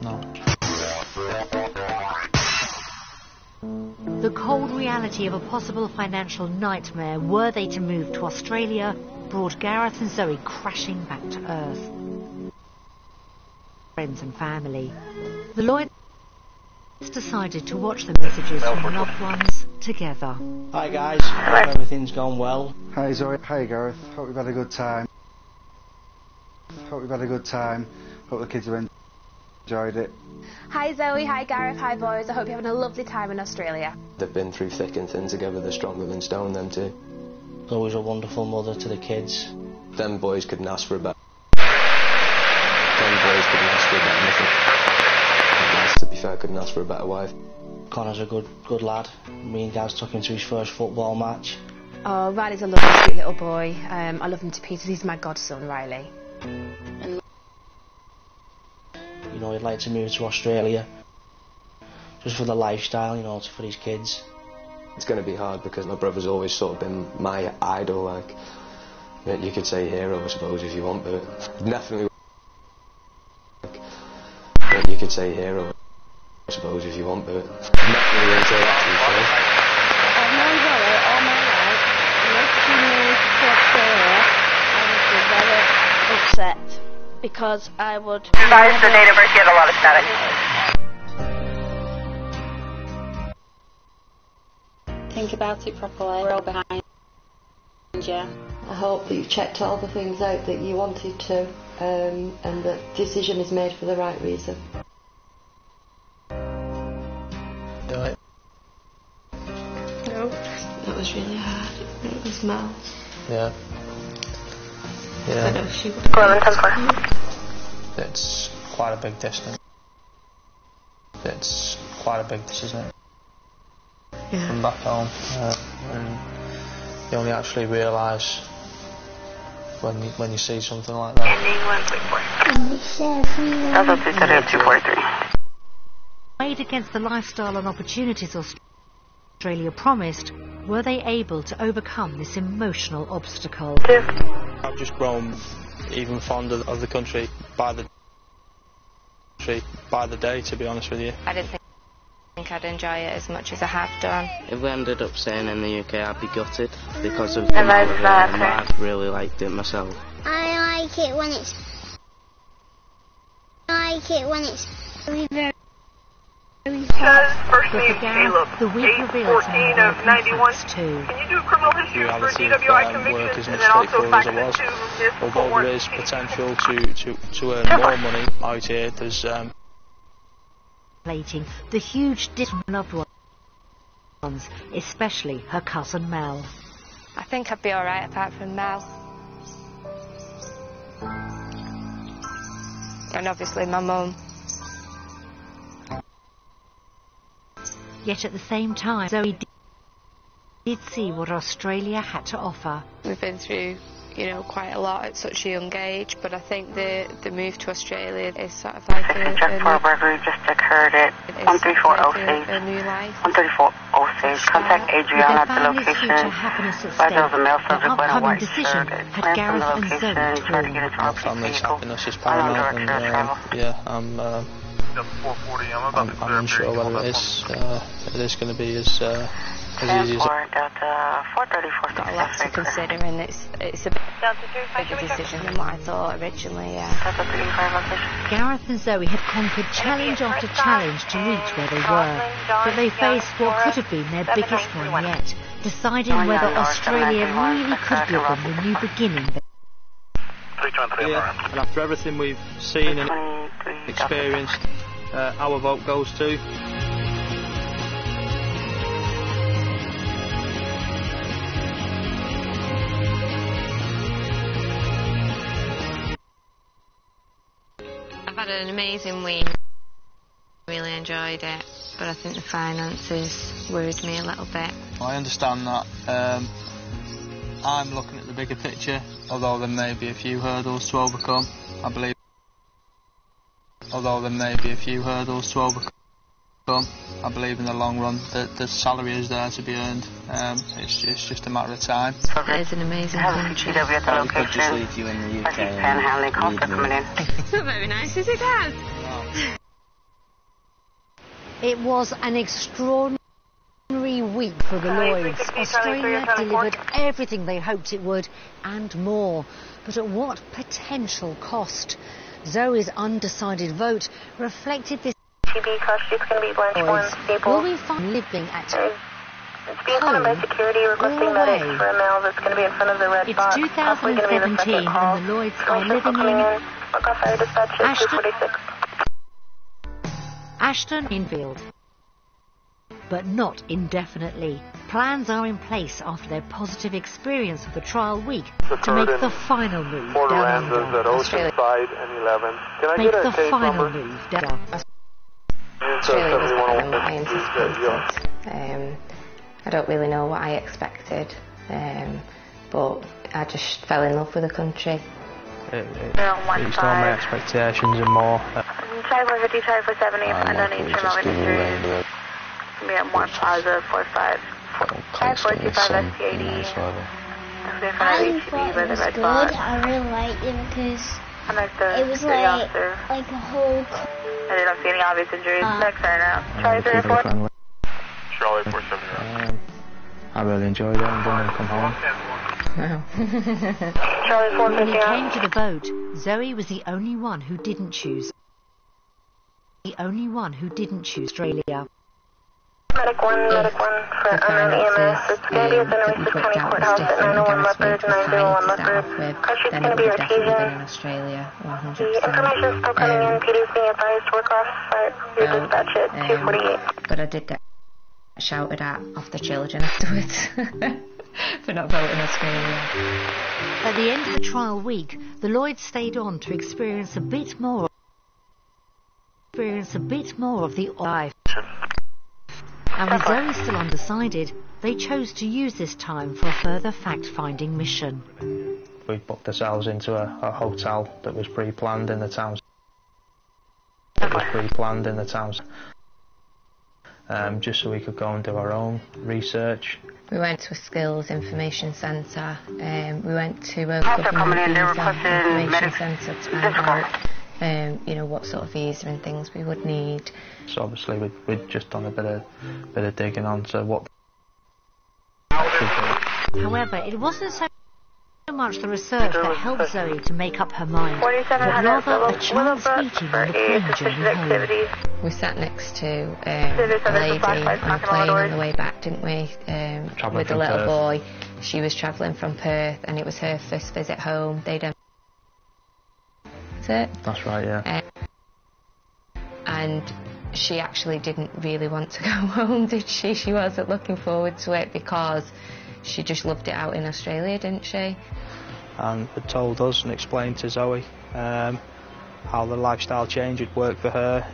No. The cold reality of a possible financial nightmare were they to move to Australia brought Gareth and Zoe crashing back to earth. Friends and family. The lawyers decided to watch the messages from loved ones together. Hi guys, hope everything's gone well. Hi Zoe, hi Gareth, hope you've had a good time. Hope you've had a good time, hope the kids have enjoyed it. Hi Zoe, hi Gareth, hi boys, I hope you're having a lovely time in Australia. They've been through thick and thin together, they're stronger than stone, them two. Always a wonderful mother to the kids. Them boys couldn't ask for a better. To be fair, couldn't ask for a better wife. Connor's a good lad. Me and Gaz took him to his first football match. Oh, Riley's a lovely, sweet little boy. I love him to pieces. He's my godson, Riley. You know, he'd like to move to Australia just for the lifestyle, you know, for his kids. It's going to be hard because my brother's always sort of been my idol, like, you could say hero, I suppose, if you want, but definitely. You could say hero, I suppose, if you want, but definitely won't say that I've known Zoe all my life, and if she moved to Australia, I would be very upset, because I would... Sorry, the date of birth, you had a lot of static. Think about it properly, we're all behind you. I hope that you've checked all the things out that you wanted to, and that decision is made for the right reason. Right. No. That was really hard. It was Mel. Yeah. I know she would. It's quite a big distance. It's quite a big distance, isn't it? Yeah. From back home. And you only actually realise when you see something like that. Made against the lifestyle and opportunities Australia promised, were they able to overcome this emotional obstacle? I've just grown even fonder of the country by the day, to be honest with you. I didn't think I'd enjoy it as much as I have done. If we ended up staying in the UK, I'd be gutted because of I've really liked it myself. I like it when it's very, very First name Caleb, the week revealed 8/14 of 91. Can you do criminal history for DWI convictions and then also factor to municipal although court? there is potential to earn more money out here, there's the huge difference in loved ones, especially her cousin Mel. I think I'd be alright apart from Mel. And obviously my mum. Yet at the same time, Zoe did see what Australia had to offer. We've been through, you know, quite a lot at such a young age, but I think the move to Australia is sort of like a burglary just occurred at 13406. A new life. 13406. Contact Adriana at the location. There was a male subject wearing a white shirt. Had Gareth and Zoe torn. our family's happiness is paramount, and yeah, I'm unsure whether it is going to be as easy as it. Got a lot to consider, and it's a bigger decision than what I thought originally. Yeah. Gareth and Zoe had conquered challenge after challenge to reach where they were, but they faced what could have been their biggest one yet, deciding whether Australia really could give them the new beginning. Yeah, and after everything we've seen and experienced, our vote goes to... I've had an amazing week. Really enjoyed it, but I think the finances worried me a little bit. I understand that. I'm looking at the bigger picture, although there may be a few hurdles to overcome. I believe. Although there may be a few hurdles to overcome, I believe in the long run that the salary is there to be earned. It's just a matter of time. It is an amazing country. We could just leave you in the UK and Not very nice, is it, Dad? It was an extraordinary week for the Lloyds. Australia delivered everything they hoped it would and more. But at what potential cost? Zoe's undecided vote reflected this. Will we find living at home or away? It's 2017 and the Lloyds are living in Ashton Infield. But not indefinitely. Plans are in place after their positive experience of the trial week to make the final move down under. Make the final move down. Australia was better than what I anticipated. I don't really know what I expected, but I just fell in love with the country. It's not my expectations and more. Try for 50, try for 70, and then each time I'm in be at more plaza 45. Try 45 ST80. I thought it was good. I really liked it because it was like a whole. I didn't see any obvious injuries. Next turn out. Try 3 or 4. Charlie 470. I really enjoyed it. I'm going to come home. Charlie 450. When it came to the vote, Zoe was the only one who didn't choose. Australia. Medic 1 for EMS. It's going to be at the Nueces County Courthouse at 901 Leopard, 901 Leopard. Crush is going to be Artesian. The information is still coming in. PD is being advised to work off your dispatch at 248. But I did get shouted at off the children afterwards for not voting Australia. At the end of the trial week, the Lloyds stayed on to experience a bit more of the life. And with Zoe still undecided, they chose to use this time for a further fact-finding mission. We booked ourselves into a hotel that was pre-planned in the town. Just so we could go and do our own research. We went to a skills information centre. We went to a government information centre to find out, you know, what sort of visa and things we would need. So obviously we'd just done a bit of digging onto what. However, it wasn't so much the research that helped Zoe to make up her mind, but rather a chance meeting on the plane journey home. We sat next to a lady on a plane on the way back, didn't we? With a little boy. She was travelling from Perth, and it was her first visit home. That's it? That's right, yeah. And she actually didn't really want to go home, did she? She wasn't looking forward to it because she just loved it out in Australia, didn't she? And had told us and explained to Zoe how the lifestyle change had worked for her.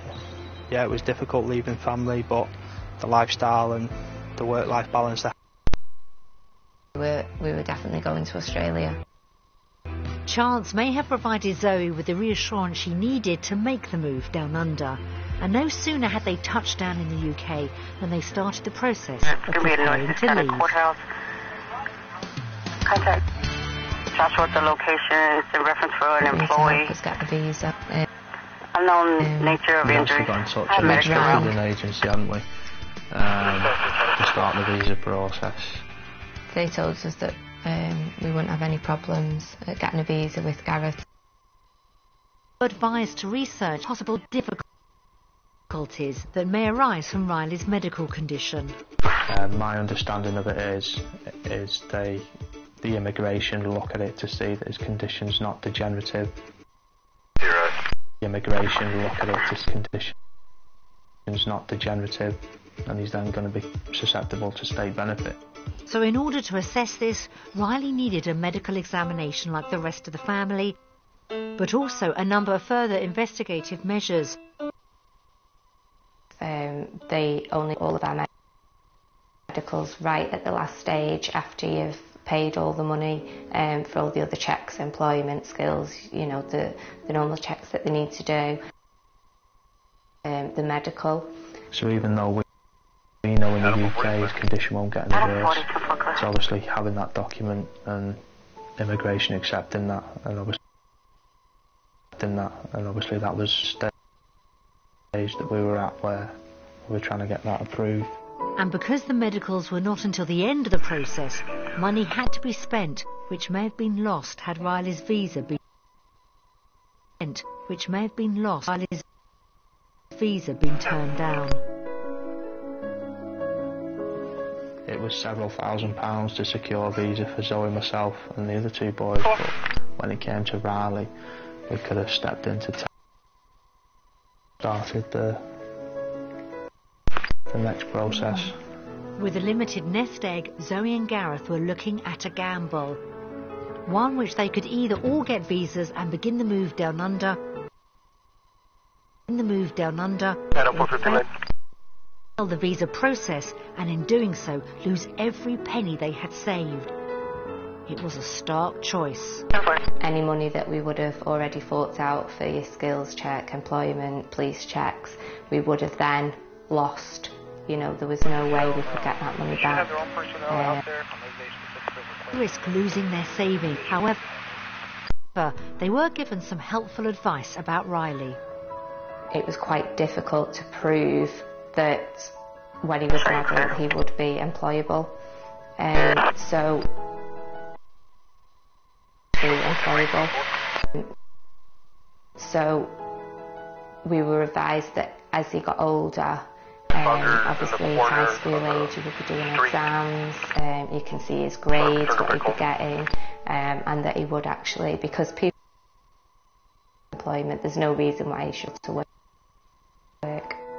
Yeah, it was difficult leaving family, but the lifestyle and the work-life balance. We were definitely going to Australia. Chance may have provided Zoe with the reassurance she needed to make the move down under. And no sooner had they touched down in the UK than they started the process of preparing to leave. Contact Joshua at the location. It's a reference for an employee. Just got the visa. Unknown nature of injury. We got in touch with the recruiting agency, hadn't we? To start the visa process. They told us that we wouldn't have any problems at getting a visa with Gareth. Advised to research possible difficulties that may arise from Riley's medical condition. My understanding of it is the immigration look at it to see that his condition's not degenerative. The immigration look at it to his condition's not degenerative, and he's then going to be susceptible to state benefit. So in order to assess this, Riley needed a medical examination like the rest of the family, but also a number of further investigative measures. They only all of our medicals right at the last stage after you've paid all the money for all the other checks, employment, skills, you know, the normal checks that they need to do, the medical. So even though we know in the UK his condition won't get any worse, it's obviously having that document and immigration accepting that, and obviously that was stage that we were at where we're trying to get that approved. And because the medicals were not until the end of the process, money had to be spent, which may have been lost had Riley's visa been turned down. It was several £1,000s to secure a visa for Zoe, myself and the other two boys, but when it came to Riley, we could have stepped into started the next process. With a limited nest egg, Zoe and Gareth were looking at a gamble. One which they could either all get visas and begin the move down under, or fail the visa process and in doing so lose every penny they had saved. It was a stark choice. Any money that we would have already forked out for your skills check, employment, police checks, we would have then lost. You know, there was no way we could get that money back. Risk losing their saving. However, they were given some helpful advice about Riley. It was quite difficult to prove that when he was an adult he would be employable. So we were advised that as he got older, obviously his high school age, he would be doing exams, you can see his grades, what he'd be getting, and that he would actually, because people employment, there's no reason why he should to work.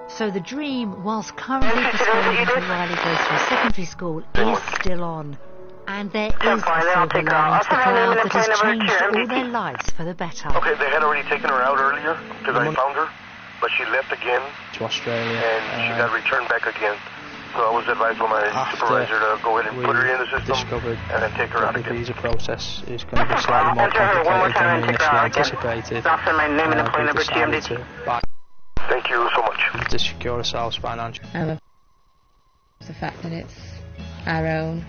So the dream, whilst currently postponed until Riley goes to a secondary school, is still on. And there is a silver lining to the cloud that has changed all their lives for the better. Okay, they had already taken her out earlier, because I found her, but she left again. To Australia. And she got returned back again. So I was advised by my supervisor to go ahead and put her in the system and then take her out again. The visa process is going to be slightly more complicated than we initially anticipated. Thank you so much. To secure ourselves financially. The fact that it's our own,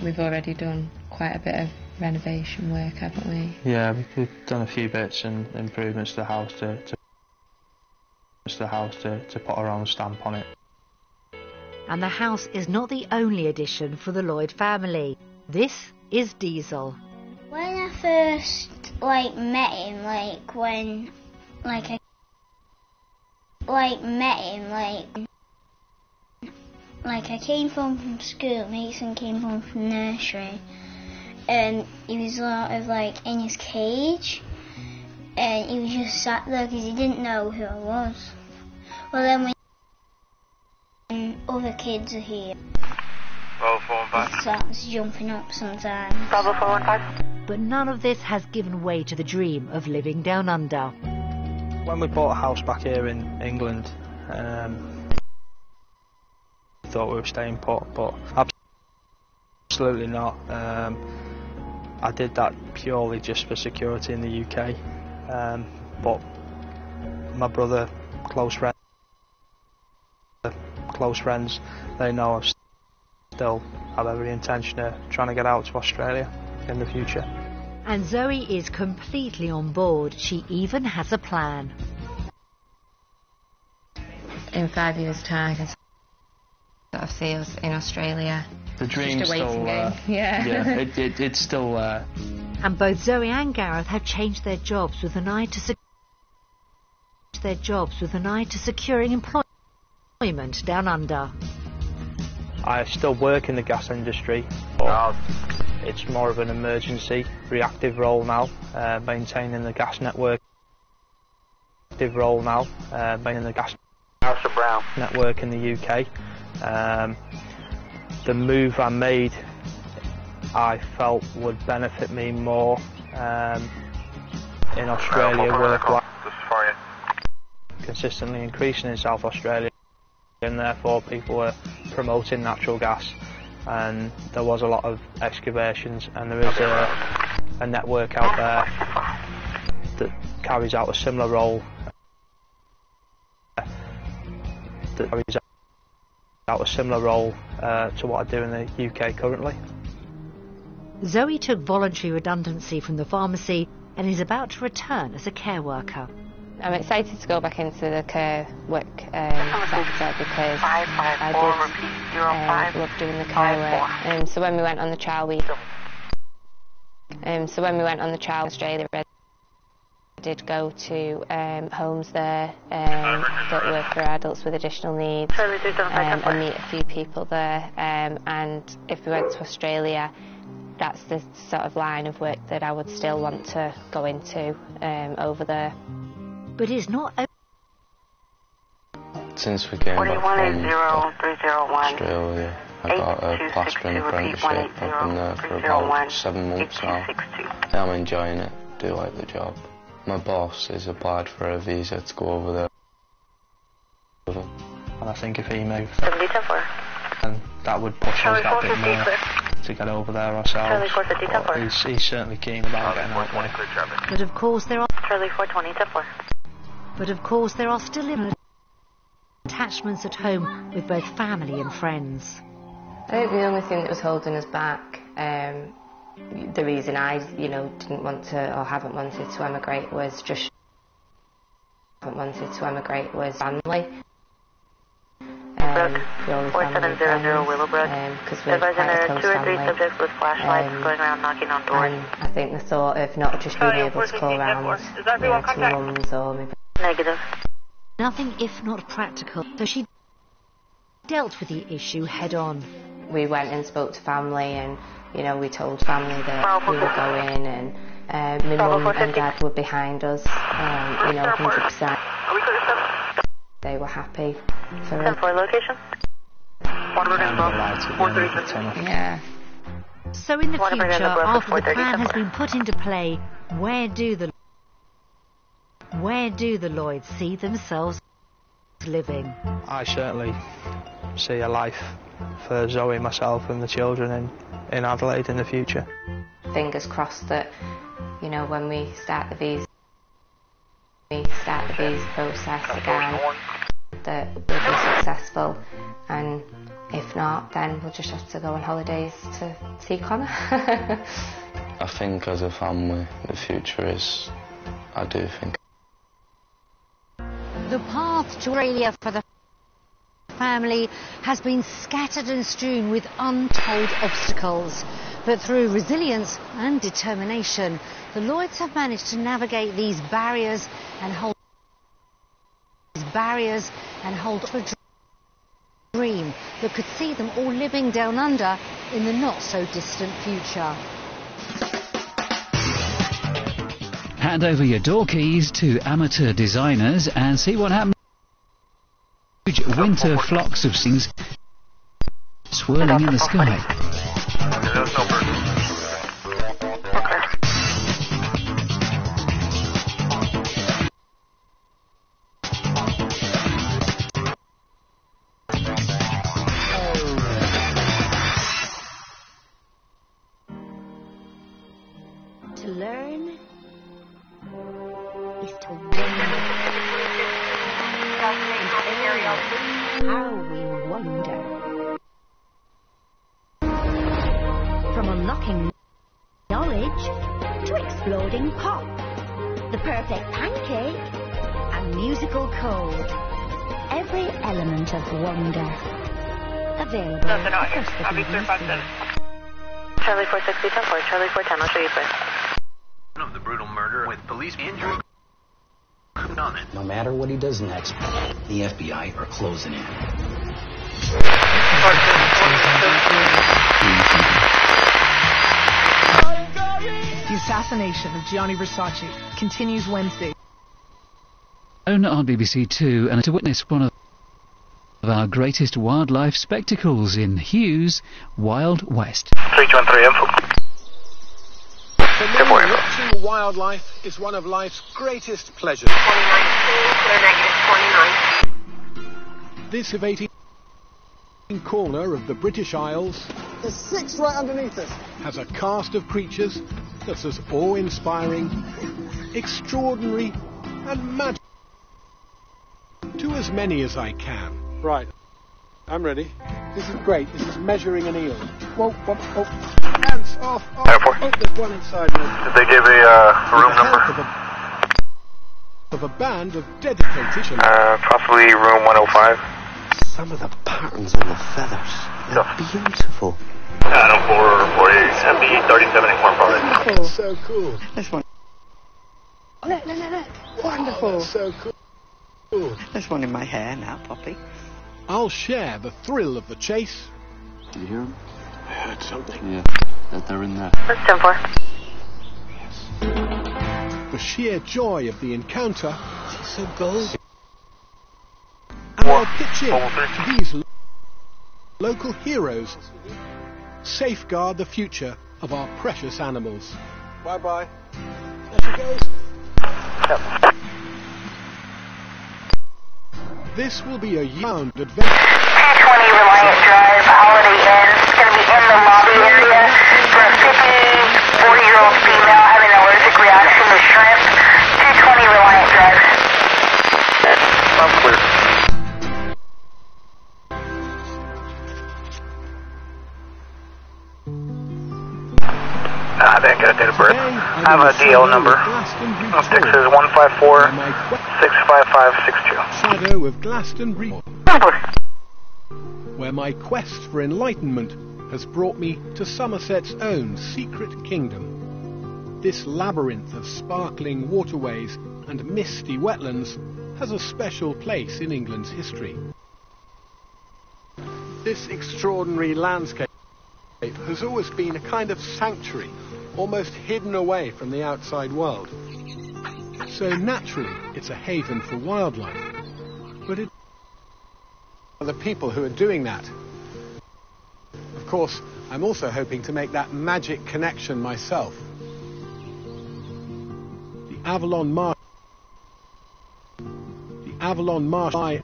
we've already done quite a bit of renovation work, haven't we? Yeah, we've done a few bits and improvements to the house to put our own stamp on it. And the house is not the only addition for the Lloyd family. This is Diesel. When I first met him, I came home from school, Mason came home from nursery, and he was sort of in his cage, and he was just sat there because he didn't know who I was. Well, then when other kids are here, he starts jumping up sometimes. But none of this has given way to the dream of living down under. When we bought a house back here in England, we thought we were staying put, but absolutely not. I did that purely just for security in the UK, but my brother, close friends, they know I still have every intention of trying to get out to Australia in the future. And Zoe is completely on board. She even has a plan. In 5 years' time, I can sort of see us in Australia. The dream's still it's still there. And both Zoe and Gareth have changed their jobs with an eye to securing employment down under. I still work in the gas industry, but it's more of an emergency, reactive role now, maintaining the gas network. Network in the UK. The move I made, I felt would benefit me more in Australia, work consistently increasing in South Australia, and therefore people were promoting natural gas, and there was a lot of excavations, and there is a network out there that carries out a similar role to what I do in the UK currently. Zoe took voluntary redundancy from the pharmacy and is about to return as a care worker. I'm excited to go back into the care work sector because I did love doing the care work. So when we went on the trial week, Australia, I did go to homes there that were for adults with additional needs and meet a few people there. And if we went to Australia, that's the sort of line of work that I would still want to go into over there. But it's not. Since we came back from Australia, I got a plastering apprenticeship. I've been there for about 7 months now. I'm enjoying it, do like the job. My boss has applied for a visa to go over there. And I think if he moved, then that would push us that bit more to get over there ourselves. But he's certainly keen about getting out there. But of course there are. Charlie 420 But of course there are still attachments at home with both family and friends. I think the only thing that was holding us back, the reason I, didn't want to or haven't wanted to emigrate was family. 4700 Willowbrook. Because we're quite a close 2 or 3 family. subjects with flashlights going around knocking on doors. I think the thought of not just being able to call around to mums or maybe... Negative. Nothing if not practical, so she dealt with the issue head on. We went and spoke to family and, we told family that we were going and my mum and dad were behind us, 100%. They were happy for us. 10-4 location? Yeah. So in the future, after the plan has been put into play, where do the Lloyds see themselves living? I certainly see a life for Zoe, myself and the children in Adelaide in the future. Fingers crossed that, when we start the visa process again, that we'll be successful, and if not, then we'll just have to go on holidays to see Connor. I think as a family, the future is, I do think. The path to Australia for the family has been scattered and strewn with untold obstacles, but through resilience and determination, the Lloyds have managed to navigate these barriers and hold a dream that could see them all living down under in the not so distant future. Hand over your door keys to amateur designers and see what happens. Huge winter flocks of things swirling in the sky. To learn is to wonder. How we wonder. From unlocking knowledge to exploding pop, the perfect pancake and musical code. Every element of wonder available across the BBC. Charlie 460 10-4, Charlie 410, I'll show you first. Of the brutal murder with police injury on it. No matter what he does next, the FBI are closing in. The assassination of Gianni Versace continues Wednesday. On BBC Two, and to witness one of our greatest wildlife spectacles in Hughes' Wild West. 313 info. Watching wildlife is one of life's greatest pleasures. 29. This evading corner of the British Isles, there's 6 right underneath us, has a cast of creatures that's as awe-inspiring, extraordinary and magical. To as many as I can. Right, I'm ready. This is great. This is measuring an eel. Whoa, whoa, whoa. Hands off. Oh, there's one inside me. Did they give a room number? The of a band of dedicated... possibly room 105. Some of the patterns on the feathers, they're beautiful. Adam 448, MB 37 in Corpus. That's so cool. This one. Look. Wonderful. That's so cool. There's one in my hair now, Poppy. I'll share the thrill of the chase. Did you hear them? I heard something. Yeah, they're in there. That's 10-4. Yes. The sheer joy of the encounter. She's so golden. And I'll pitch in to these local heroes. Safeguard the future of our precious animals. Bye-bye. There she goes. Yep. This will be a young adventure. 220 Reliant Drive, Holiday Inn. It's going to be in the lobby area for a 54-year-old female having an allergic reaction to shrimp. 220 Reliant Drive. I'm clear. I didn't get a date of birth. I have a DL number. Texas 154-65562. Shadow of Glastonbury, where my quest for enlightenment has brought me to Somerset's own secret kingdom. This labyrinth of sparkling waterways and misty wetlands has a special place in England's history. This extraordinary landscape has always been a kind of sanctuary, almost hidden away from the outside world. So naturally, it's a haven for wildlife. But it are the people who are doing that. Of course, I'm also hoping to make that magic connection myself. The Avalon Marsh lie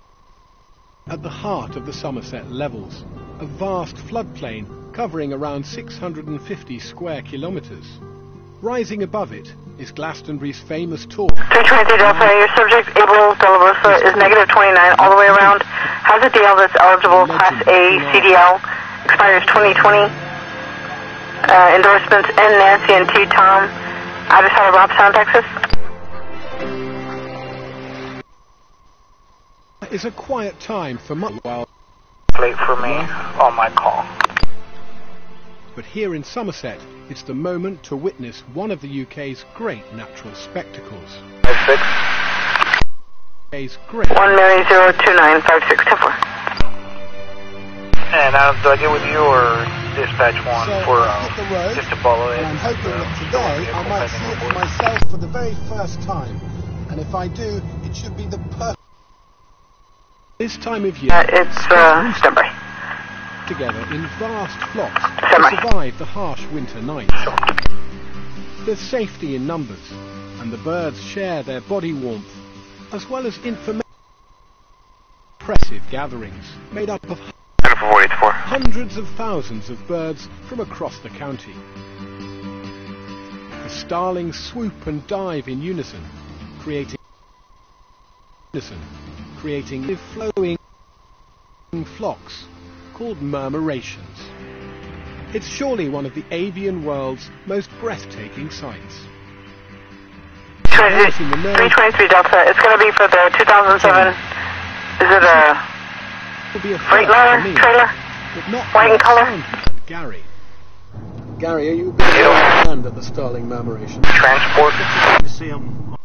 at the heart of the Somerset Levels, a vast floodplain covering around 650 square kilometres. Rising above it is Glastonbury's famous tour. 323 Delta, your subject, Abel Delarosa, is negative 29 all the way around. Has a DL that's eligible, Class A CDL, expires 2020. Endorsements N Nancy and T Tom, address out of Robstown, Texas. It's a quiet time for much while. Late for me on my call. But here in Somerset, it's the moment to witness one of the UK's great natural spectacles. 6. UK's great. 1-0295624. And do I get with you or dispatch one for just to follow it? I'm hoping that today I might see it for myself for the very first time. And if I do, it should be the perfect. This time of year, it's standby. Together in vast flocks to survive the harsh winter nights. There's safety in numbers, and the birds share their body warmth, as well as impressive gatherings made up of hundreds of thousands of birds from across the county. The starlings swoop and dive in unison, creating flowing flocks called murmurations. It's surely one of the avian world's most breathtaking sights. 323 Delta, it's going to be for the 2007, is it a Freightliner trailer? White in color? Gary, are you a bit of a hand at the starling murmuration? Transport? You see them.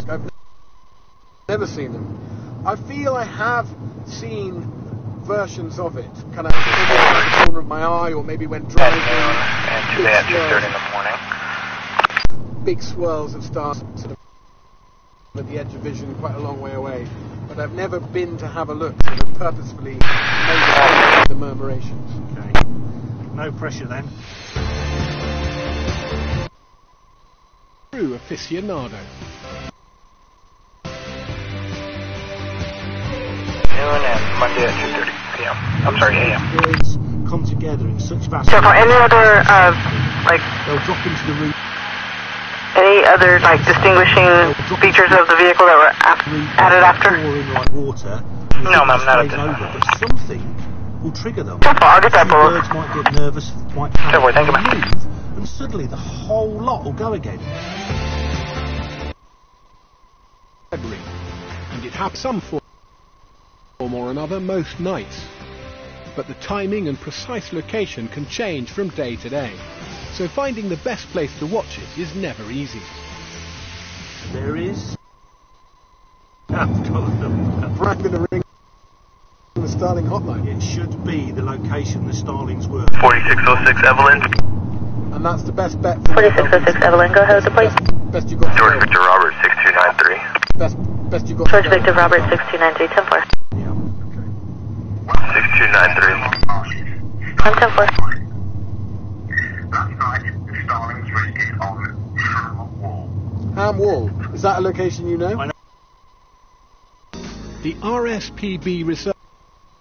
I've never seen them. I feel I have seen versions of it, kind of maybe out the corner of my eye, or maybe when driving. And today at 2:30 in the morning. Big swirls of stars, sort of at the edge of vision, quite a long way away. But I've never been to have a look, sort of purposefully made the murmurations. Okay. No pressure then. True aficionado. Noon and Monday at 2:30 p.m. I'm sorry, a.m. Birds come together in such fast. So for any other, they'll drop into the room. Any other, distinguishing features of the vehicle that were added after? In like water. No, ma'am, not at this time. But something will trigger them. I'll get that below. Birds might get nervous, might panic, Thank you, ma'am. move, and suddenly the whole lot will go again. February, and it happens some form or another most nights. But the timing and precise location can change from day to day, so finding the best place to watch it is never easy. There is. I've told them. Frank going to ring the Starling hotline. It should be the location the Starlings were. 4606 Evelyn. And that's the best bet. 4606 Evelyn, go ahead with the plate. Best you got. George Victor Robert 6293. Best you got. George Victor Robert 6293, 10-4. Yeah. 6293. I'm 10-4. Last night, the Starlings rested on Ham Wall. Ham Wall. Is that a location you know? I know. The RSPB reserve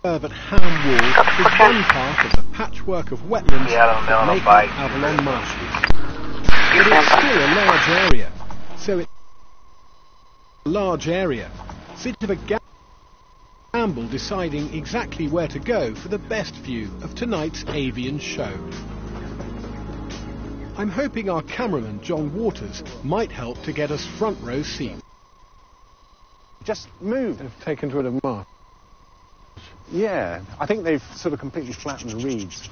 at Ham Wall is one part of the patchwork of wetlands that make up Avalon marshes. But it's still a large area, so it's a large area. So it's a bit of a gamble deciding exactly where to go for the best view of tonight's avian show. I'm hoping our cameraman John Waters might help to get us front row seats. Just moved. They've taken to it a marsh. Yeah, I think they've sort of completely flattened the reeds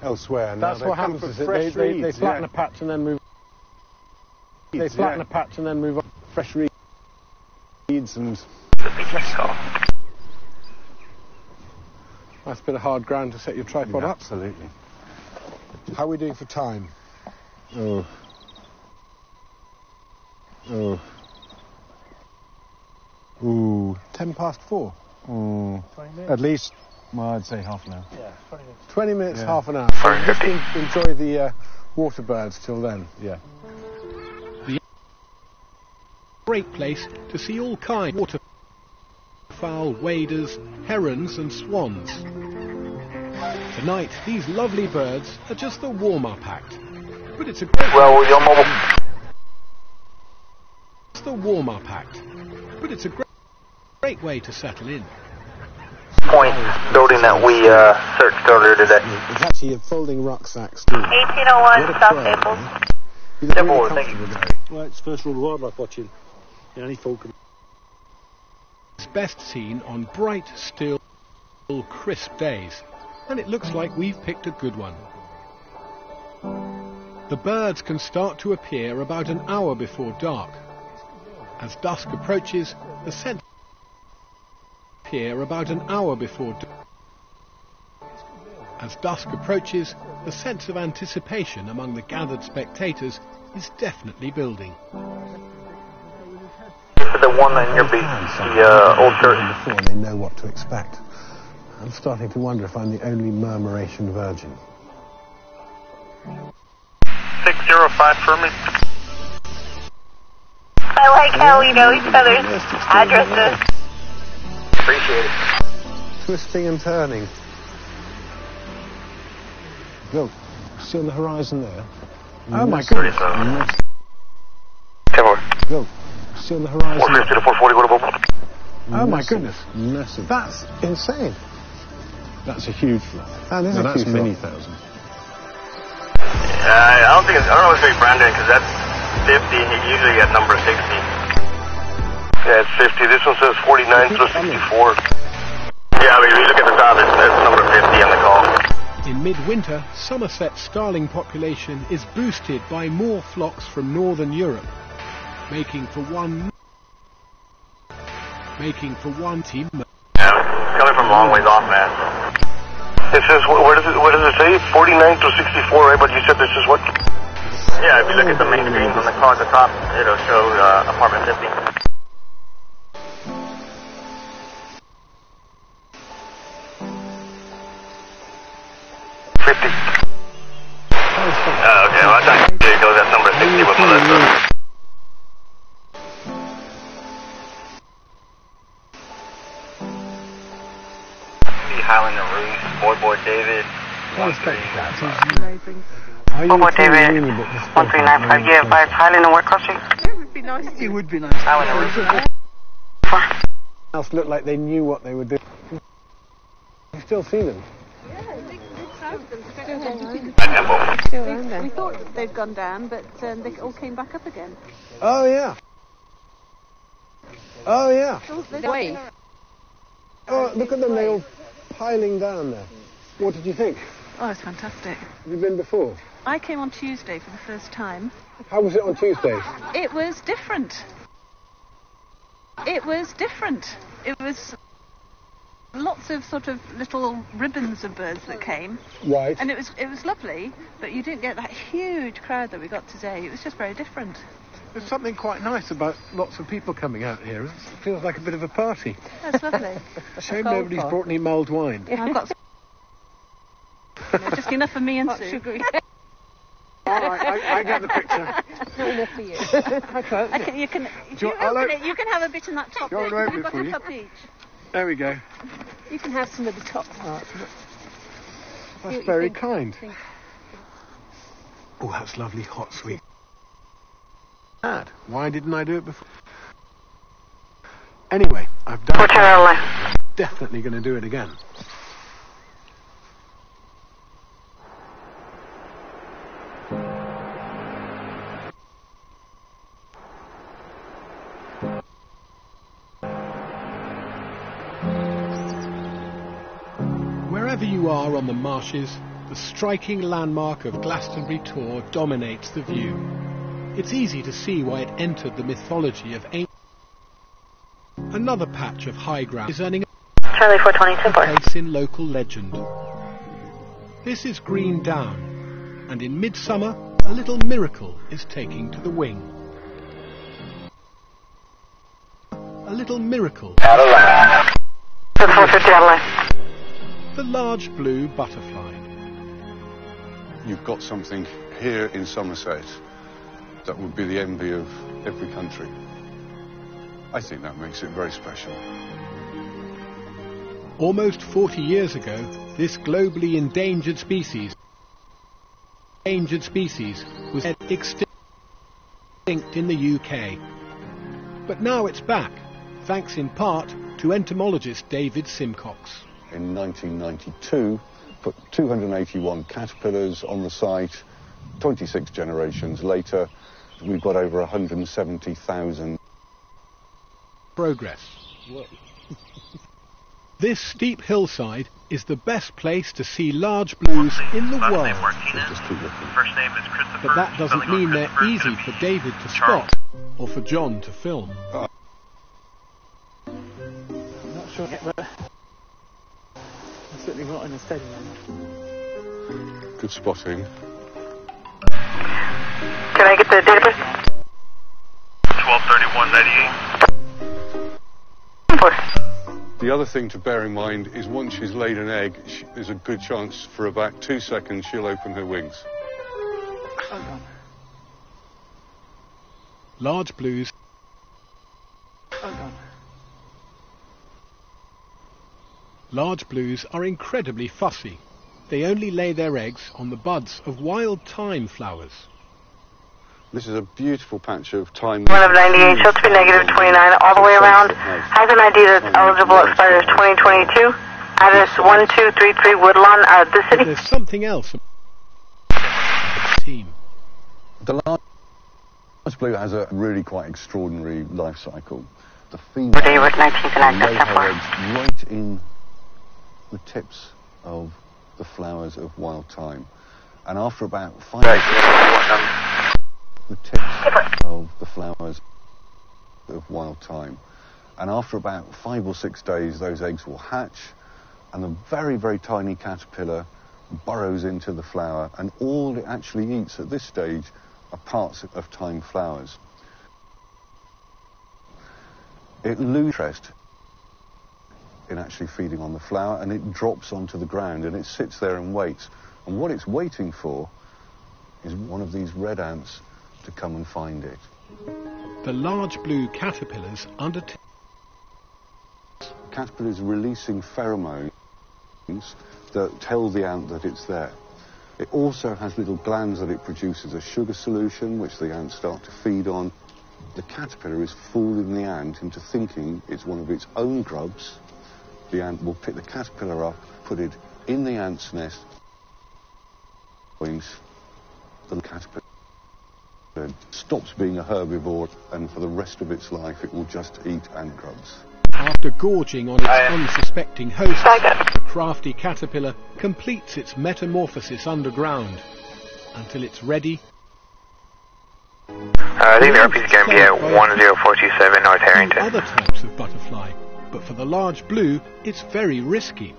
elsewhere. That's what happens. They flatten a patch and then move. They flatten a patch and then move on. Fresh reeds and. Nice bit of hard ground to set your tripod up. Absolutely. How are we doing for time? Oh. 4:10. 20 at least, well, I'd say half an hour. Yeah, 20 minutes. 20 minutes, yeah. Half an hour. So just enjoy the water birds till then. Yeah. Great place to see all kinds of waterfowl, waders, herons and swans. Tonight, these lovely birds are just the warm-up act. But it's a great the warm-up act. But it's a great way to settle in. Point building that we searched earlier today. It's actually a folding rucksack, Steve. 1801 South Staples. Thank you. Well, it's first rule of wildlife watching. Any folk. It's best seen on bright, still, crisp days, and it looks like we've picked a good one. The birds can start to appear about an hour before dark. As dusk approaches, the scent appear about an hour before dark. As dusk approaches, the sense of anticipation among the gathered spectators is definitely building. The one in your beat, the old church. Before they know what to expect. I'm starting to wonder if I'm the only murmuration virgin. 605 for me. I like how we know each other's addresses. Appreciate it. Twisting and turning. Look, see on the horizon there? Oh my goodness. 10-4. Look, see on the horizon. 450 to 440, what about? Oh my goodness. Massive. That's insane. That's a huge flood. That is a huge many thousand. I don't know if it's Brandon, because that's 50, usually at number 60. Yeah, it's 50. This one says 49 through 64. Yeah, but if you look at the top, it's number 50 on the call. In midwinter, Somerset's starling population is boosted by more flocks from northern Europe, making for one team. Yeah, coming from a long ways off, man. It says, what does it say? 49 to 64, right? But you said this is what? Yeah, if you look at the main screen on the car at the top, it'll show apartment 50. Okay, well, I thought it goes at number 60 with Melissa. Highlander Rouge, Boy David, 13. Boy David, 1395. Yeah, by Highlander what cross street? It would be nice. It would be nice. Highlander Rouge. Else looked like they knew what they were doing. You still see them? Yeah, big crowd of them. Still around there. We thought they'd gone down, but they all came back up again. Oh yeah. Oh, yeah. Wait. Oh, look at them, they're all piling down there. What did you think? Oh, it's fantastic. Have you been before? I came on Tuesday for the first time. How was it on Tuesday? It was different. It was different. It was lots of sort of little ribbons of birds that came. Right. And it was lovely, but you didn't get that huge crowd that we got today. It was just very different. There's something quite nice about lots of people coming out here. It feels like a bit of a party. That's lovely. Shame nobody's brought any mulled wine. Yeah, I've got just enough for me and Sue. Sugary. All right, I get the picture. Not enough for you. You can open it. You can have a bit in that top bit. I've got a cup each. There we go. You can have some of the top part. That's very kind. Oh, that's lovely, hot, sweet. Why didn't I do it before? Anyway, I've done it. Definitely going to do it again. Wherever you are on the marshes, the striking landmark of Glastonbury Tor dominates the view. It's easy to see why it entered the mythology of ancient. Another patch of high ground is earning Charlie 422 a place in local legend. This is Green Down, and in midsummer, a little miracle is taking to the wing. A little miracle. The large blue butterfly. You've got something here in Somerset that would be the envy of every country. I think that makes it very special. Almost 40 years ago, this globally endangered species was extinct in the UK. But now it's back, thanks in part to entomologist David Simcox. In 1992, put 281 caterpillars on the site. 26 generations later, we've got over 170,000. Progress. This steep hillside is the best place to see large blues in the world. But that doesn't mean they're easy for David to spot or for John to film. I'm not sure yet, but I'm certainly not in a steady one. Good spotting. Can I get the date of birth? 12/31/98. The other thing to bear in mind is once she's laid an egg, there's a good chance for about 2 seconds she'll open her wings. Large blues. Large blues are incredibly fussy. They only lay their eggs on the buds of wild thyme flowers. This is a beautiful patch of thyme. 1 of 98, show to be negative 29 all the way around. Has an ID that's eligible, expires 2022. Address 1233 Woodlawn, the city. But there's something else. Team. The large blue has a really quite extraordinary life cycle. The female lays her eggs right in the tips of the flowers of wild thyme, and after about 5 the tips of the flowers of wild thyme, and after about 5 or 6 days those eggs will hatch, and the very, very tiny caterpillar burrows into the flower, and all it actually eats at this stage are parts of thyme flowers. It loses interest in actually feeding on the flower, and it drops onto the ground, and it sits there and waits, and what it's waiting for is one of these red ants to come and find it. The large blue caterpillars undertake. Caterpillars releasing pheromones that tell the ant that it's there. It also has little glands that it produces a sugar solution which the ants start to feed on. The caterpillar is fooling the ant into thinking it's one of its own grubs. The ant will pick the caterpillar up, put it in the ant's nest, the caterpillar It stops being a herbivore, and for the rest of its life it will just eat ant grubs. After gorging on its unsuspecting hosts, the crafty caterpillar completes its metamorphosis underground until it's ready. I think the RP is going to be at 10427 North Harrington. Other types of butterfly, but for the large blue, it's very risky.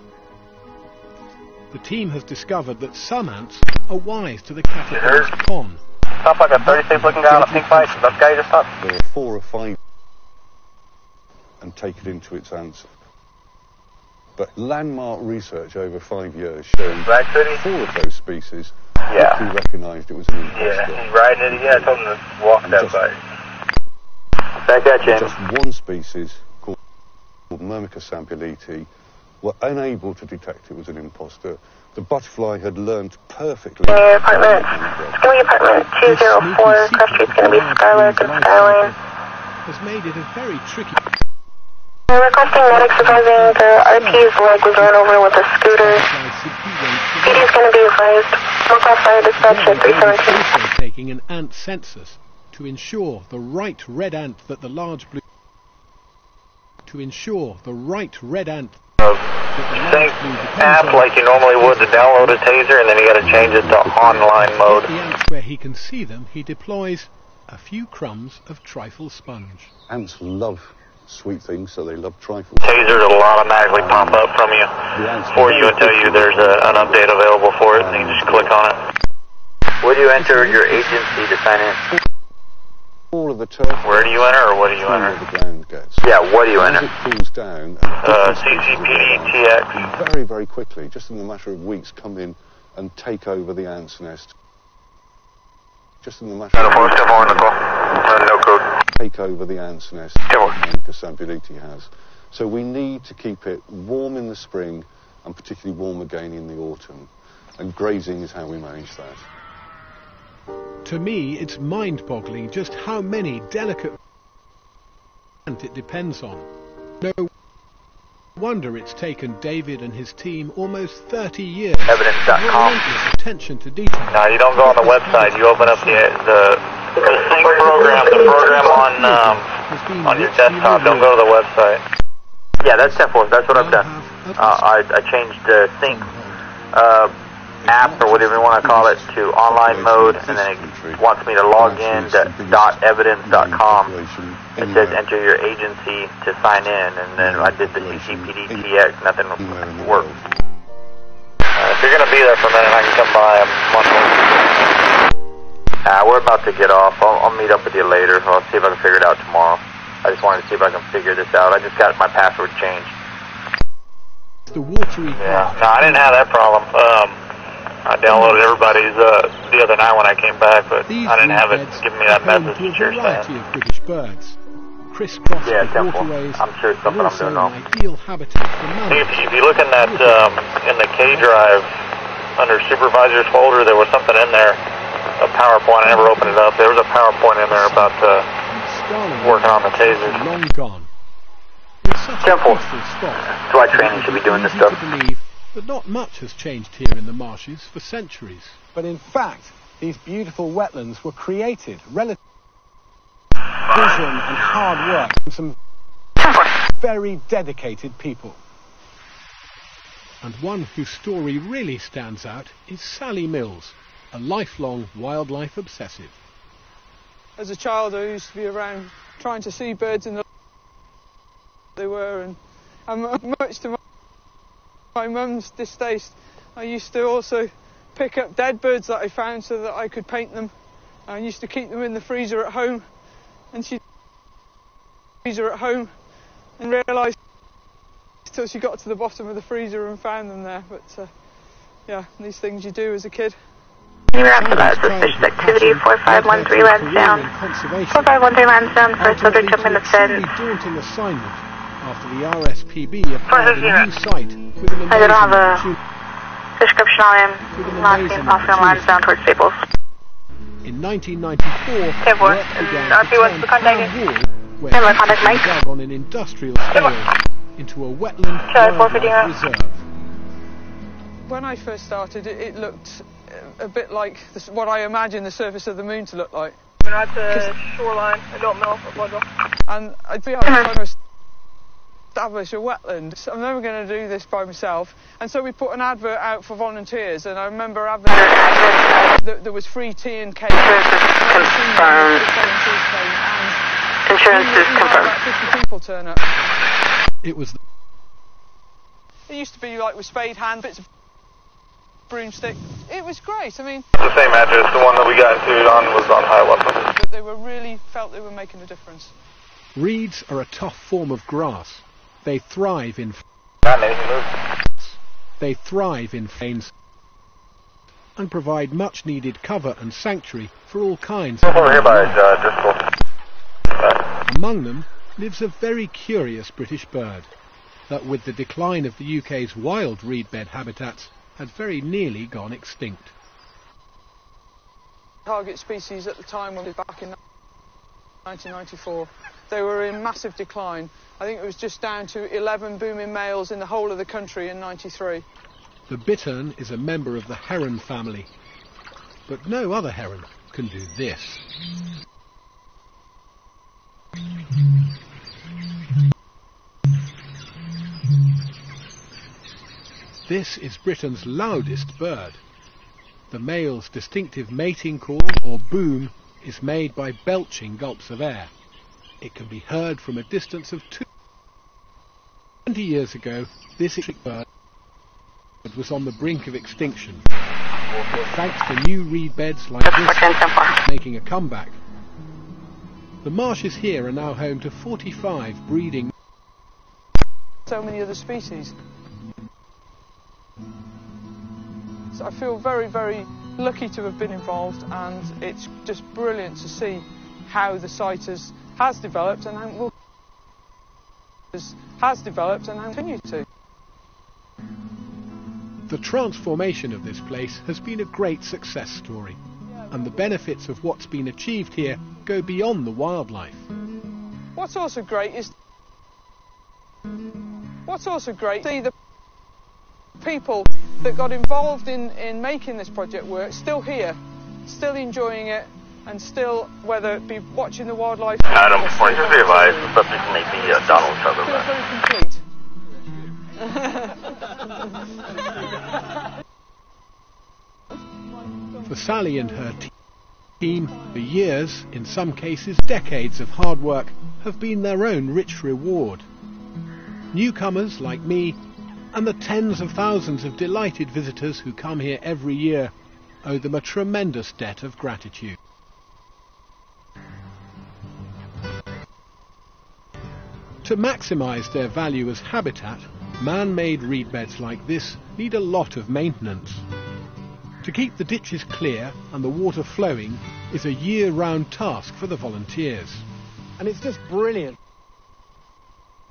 The team has discovered that some ants are wise to the caterpillar's con. Sounds like a 36 looking guy on a pink bike. That guy just stopped. There are 4 or 5 and take it into its answer. But landmark research over 5 years shown 4 of those species quickly recognised it was an imposter. Yeah, he's riding it again. I told him to walk that bike. Back at you. Just one species called Myrmica sampoliti were unable to detect it was an imposter. The butterfly had learned perfectly. Apartment. It's going to be apartment 204. Cross Street's going to be Skylark and Skyline. Has made it a very tricky. I'm requesting medics advising the RT's leg was run over with a scooter. PD is going to be advised. Local fire dispatch at 317. Also taking an ant census to ensure the right red ant that the large blue. To ensure the right red ant. Sync app like you normally would to download a taser, and then you got to change it to online mode. The ants where he can see them, he deploys a few crumbs of trifle sponge. Ants love sweet things, so they love trifles. Tasers will automatically pop up from you for you and tell you there's an update available for it, and you just click on it. Where do you enter your agency to sign in? All of the turf. Where do you enter, or what do you enter? The ground gets. Yeah, what do you enter? As it cools down, CCPD TX. Very, very quickly, just in a matter of weeks, come in and take over the ant's nest. Just in the matter of weeks, no code. Take over the ant's nest that Sampoliti has. So we need to keep it warm in the spring and particularly warm again in the autumn. And grazing is how we manage that. To me, it's mind-boggling just how many delicate ant it depends on. No wonder it's taken David and his team almost 30 years. Evidence.com. Attention to detail. No, you don't go on the website. You open up the sync program, on your desktop. Don't go to the website. Yeah, that's 10-4. That's what I've done. I changed the sync app, or whatever you want to call it, to online mode, and then it wants me to log in to .evidence.com. It says enter your agency to sign in, and then I did the CCPD TX, nothing worked. If you're going to be there for a minute, I can come by. We're about to get off. I'll meet up with you later. I'll see if I can figure it out tomorrow. I just wanted to see if I can figure this out. I just got my password changed. The watery. Yeah, no, I didn't have that problem. I downloaded everybody's the other night when I came back, but I didn't have it giving me that message that you're saying. Of British birds. Crisscross the waterways. I'm sure it's something I'm doing wrong. Ideal habitat for mammals. If you look in that in the K drive under supervisors folder, there was something in there, a PowerPoint. I never opened it up. There was a PowerPoint in there about working on the tasers. Long gone. Simple. That's why training should be doing this stuff. But not much has changed here in the marshes for centuries. But in fact, these beautiful wetlands were created relatively vision and hard work from some very dedicated people. And one whose story really stands out is Sally Mills, a lifelong wildlife obsessive. As a child, I used to be around trying to see birds in the they were, and much to my mum's distaste, I used to also pick up dead birds that I found so that I could paint them. I used to keep them in the freezer at home, and she realised till she got to the bottom of the freezer and found them there. But yeah, these things you do as a kid. You're after about suspicious activity, 4513 Lansdowne. 4513 Lansdowne, first subject jump in the fence. Daunting assignment after the RSPB acquired a new site with an I don't have a description on him. Last name Oscar Lansdowne towards Staples. In 1994, work began to turn Town Hall, where people dug on an industrial scale into a wetland wildlife reserve. When I first started, it looked a bit like what I imagine the surface of the moon to look like. At the shoreline, I don't know if it was. And I'd be trying to establish a wetland. I'm never going to do this by myself. And so we put an advert out for volunteers. And I remember there was free tea and cake. Confirmed. Insurance is confirmed. About 50 people turn up. It was. It used to be like with spade hand, bits of broomstick. It was great. I mean, the same address, the one that we got into on was on Hiawatha. But they were really felt they were making a difference. Reeds are a tough form of grass. They thrive in. They thrive in plains and provide much needed cover and sanctuary for all kinds of animals. Among them lives a very curious British bird that, with the decline of the UK's wild reedbed habitats, had very nearly gone extinct. Target species at the time when we were back in 1994, they were in massive decline. I think it was just down to 11 booming males in the whole of the country in 93. The bittern is a member of the heron family, but no other heron can do this. This is Britain's loudest bird. The male's distinctive mating call, or boom, is made by belching gulps of air. It can be heard from a distance of 20 years ago, this bird was on the brink of extinction. Thanks to new reed beds like this making a comeback. The marshes here are now home to 45 breeding. So many other species. So I feel very, very lucky to have been involved, and it's just brilliant to see how the site has developed and how will continue to. The transformation of this place has been a great success story, and the benefits of what's been achieved here go beyond the wildlife. What's also great is see the people that got involved in making this project work still here, still enjoying it, and still, whether it be watching the wildlife. Adam, please be advised, the subject may be Donald Sutherland. Very complete. For Sally and her team, the years, in some cases decades of hard work, have been their own rich reward. Newcomers like me, and the tens of thousands of delighted visitors who come here every year, owe them a tremendous debt of gratitude. To maximise their value as habitat, man-made reed beds like this need a lot of maintenance. To keep the ditches clear and the water flowing is a year-round task for the volunteers. And it's just brilliant.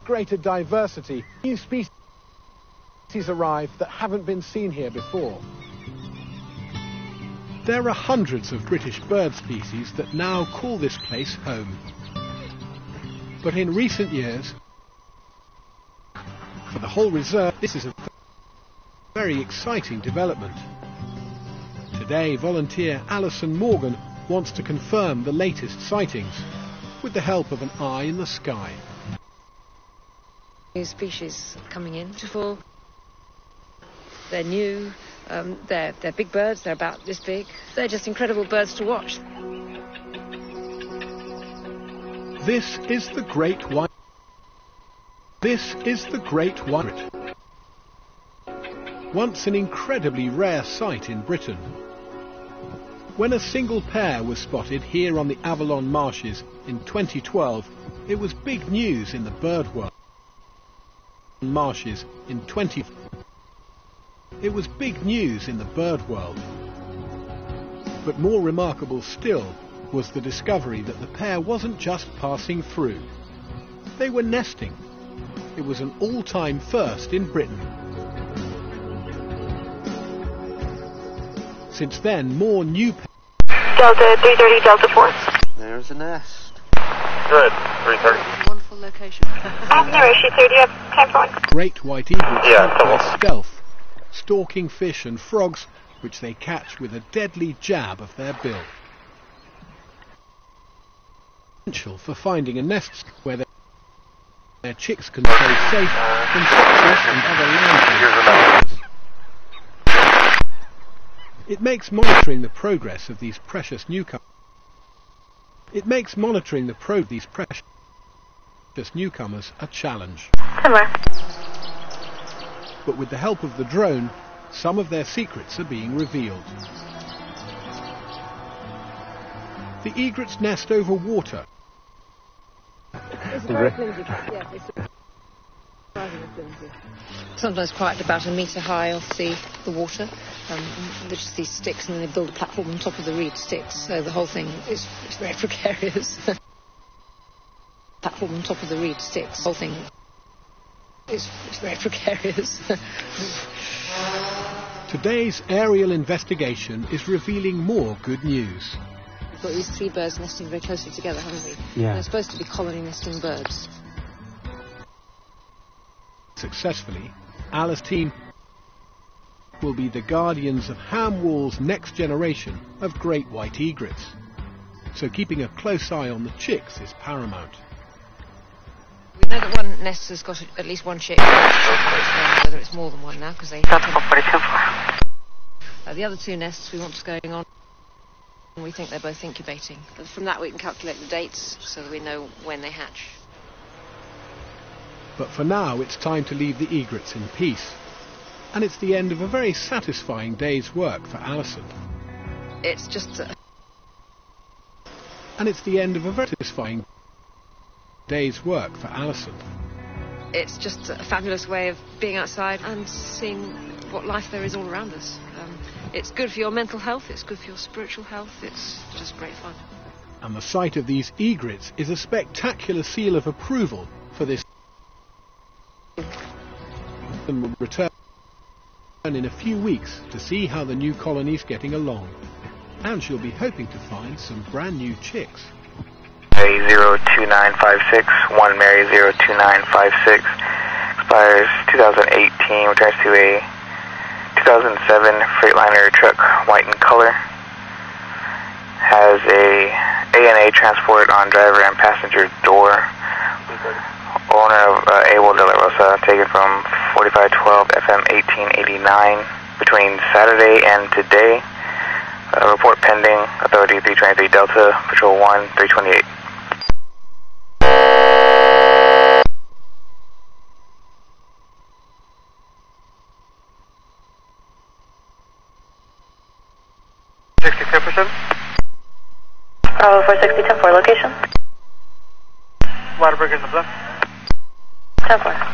Greater diversity. New species arrive that haven't been seen here before. There are hundreds of British bird species that now call this place home. But in recent years, for the whole reserve, this is a very exciting development. Today, volunteer Alison Morgan wants to confirm the latest sightings with the help of an eye in the sky. New species coming in. They're new, they're big birds, they're about this big. They're just incredible birds to watch. This is the great white. This is the great white. Once an incredibly rare sight in Britain. When a single pair was spotted here on the Avalon marshes in 2012, it was big news in the bird world. Marshes in 20. It was big news in the bird world. But more remarkable still was the discovery that the pair wasn't just passing through. They were nesting. It was an all-time first in Britain. Since then, more new Delta 330, Delta 4. There's a nest. Good, 330. Wonderful location. Observation 30 up, time for 1. Great white eagles practice stealth, stalking fish and frogs, which they catch with a deadly jab of their bill. essential for finding a nest where their chicks can stay safe from foxes and other land predators. It makes monitoring the progress of these precious newcomers. A challenge. But with the help of the drone, some of their secrets are being revealed. The egrets nest over water. It's very flimsy. Yeah, it's surprisingly flimsy. Sometimes quite about a metre high off the water. There's just these sticks, and then they build a platform on top of the reed sticks, so the whole thing is very precarious. Platform on top of the reed sticks. The whole thing is very precarious. Today's aerial investigation is revealing more good news. We've got these three birds nesting very closely together, haven't we? Yeah. They're supposed to be colony nesting birds. Successfully, Alice's team will be the guardians of Ham Wall's next generation of great white egrets. So keeping a close eye on the chicks is paramount. We know that one nest has got at least one chick. Whether it's more than one now, because they... the other two nests we want going on, we think they're both incubating. But from that we can calculate the dates so that we know when they hatch. But for now it's time to leave the egrets in peace. And it's the end of a very satisfying day's work for Alison. It's just a fabulous way of being outside and seeing what life there is all around us. It's good for your mental health, it's good for your spiritual health, it's just great fun. And the sight of these egrets is a spectacular seal of approval for this. And will return in a few weeks to see how the new colony's getting along. And she'll be hoping to find some brand new chicks. Mary 02956, 1 Mary 02956, expires 2018, returns to a 2007 Freightliner truck, white in color. Has a A&A transport on driver and passenger door. Owner of Abel de la Rosa, taken from 4512 FM 1889 between Saturday and today. Report pending. Authority 323 Delta, Patrol 1, 328. For 6010 location. Water breakers in the bluff. 10-4.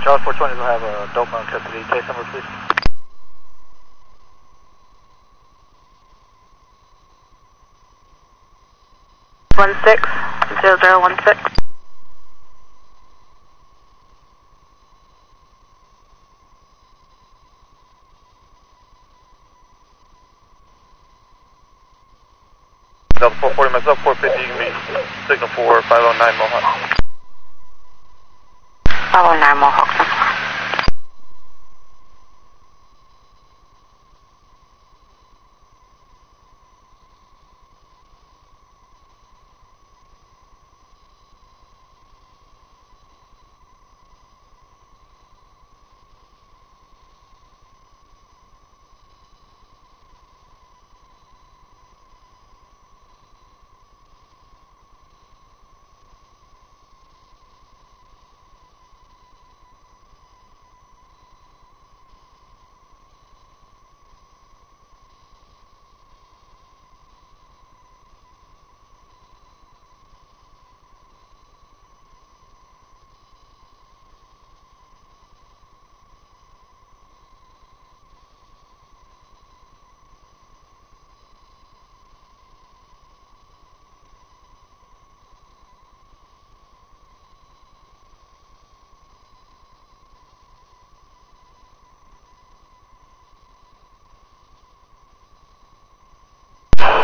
Charles 420 will have a dope on custody. Case number, please. One 60016. Delta 440 myself, 450, you can be signal for 509 Mohawk. 509 Mohawk.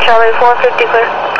Charlie 450 clear.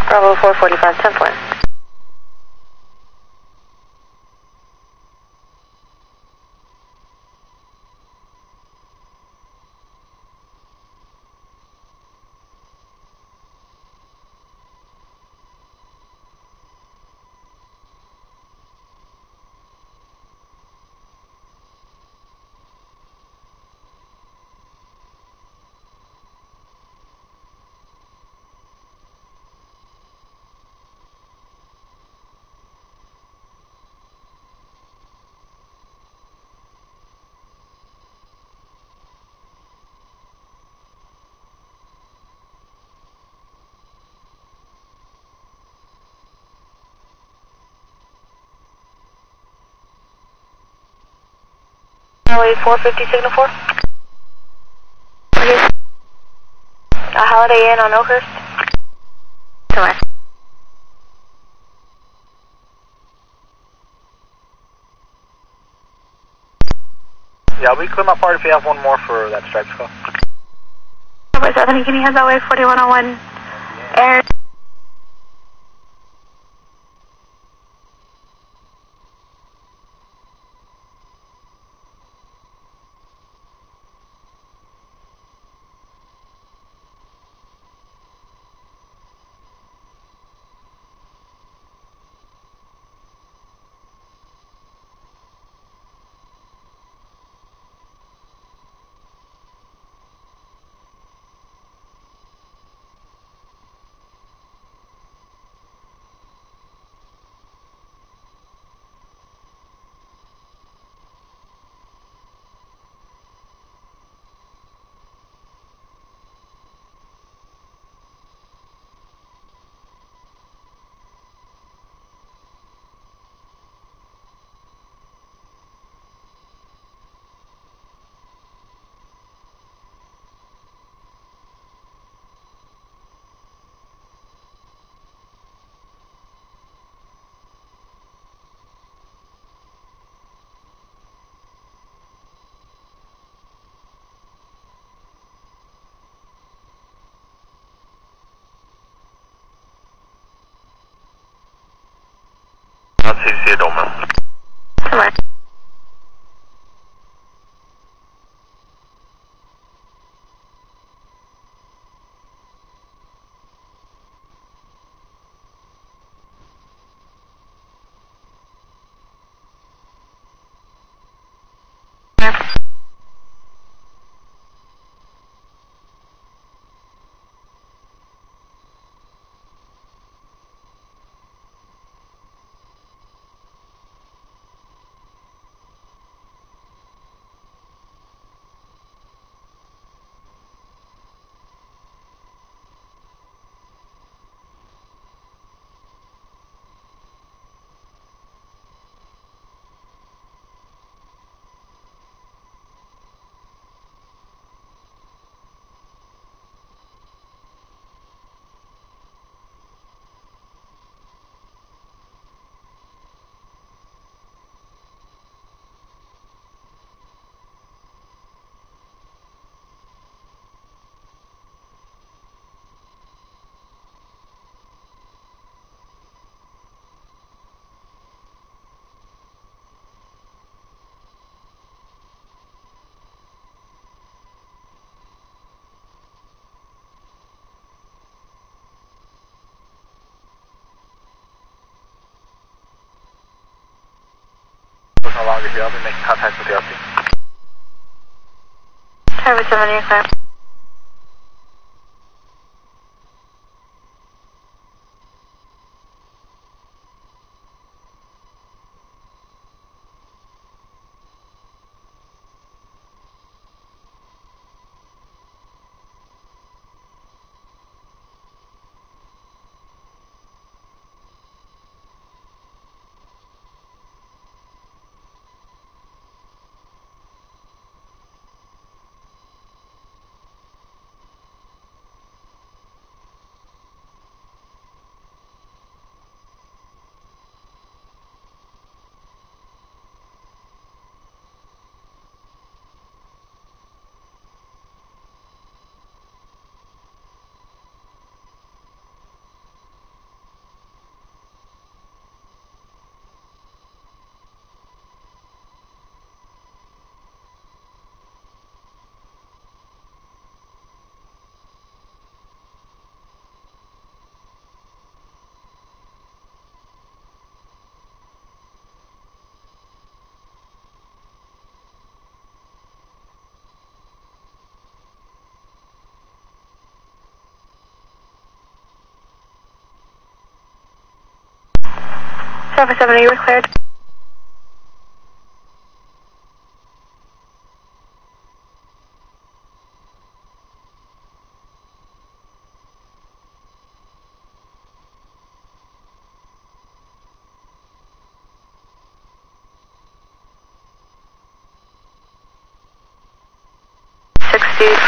Bravo 445, 10 point. Runway 450, signal 4. Yes. Holiday Inn on Oakhurst. Come on. Yeah, we clear my part if you have one more for that stripes call. Number 7, can you head that way, 4101 air? CC Adoma. Come on. No longer here. I'll be making contact with the RT. Tower 7, you're clear. Tower 7, you were cleared.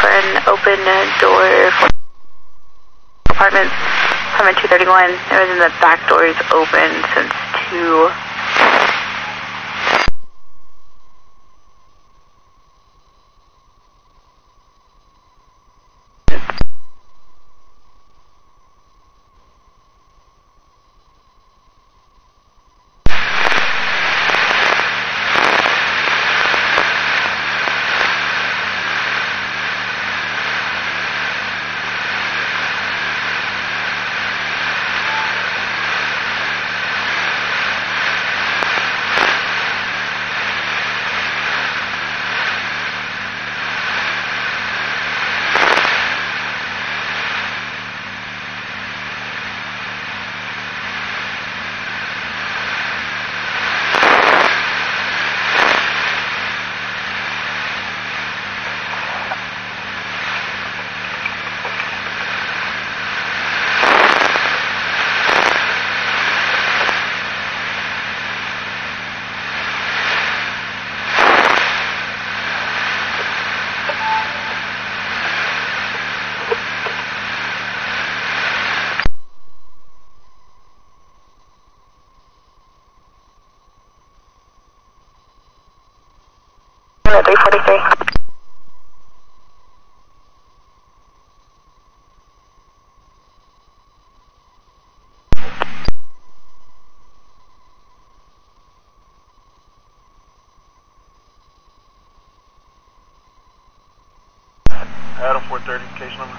For an open door for apartments, apartment 231. There was in the back doors open since 2. at 343. Adam 430, case number.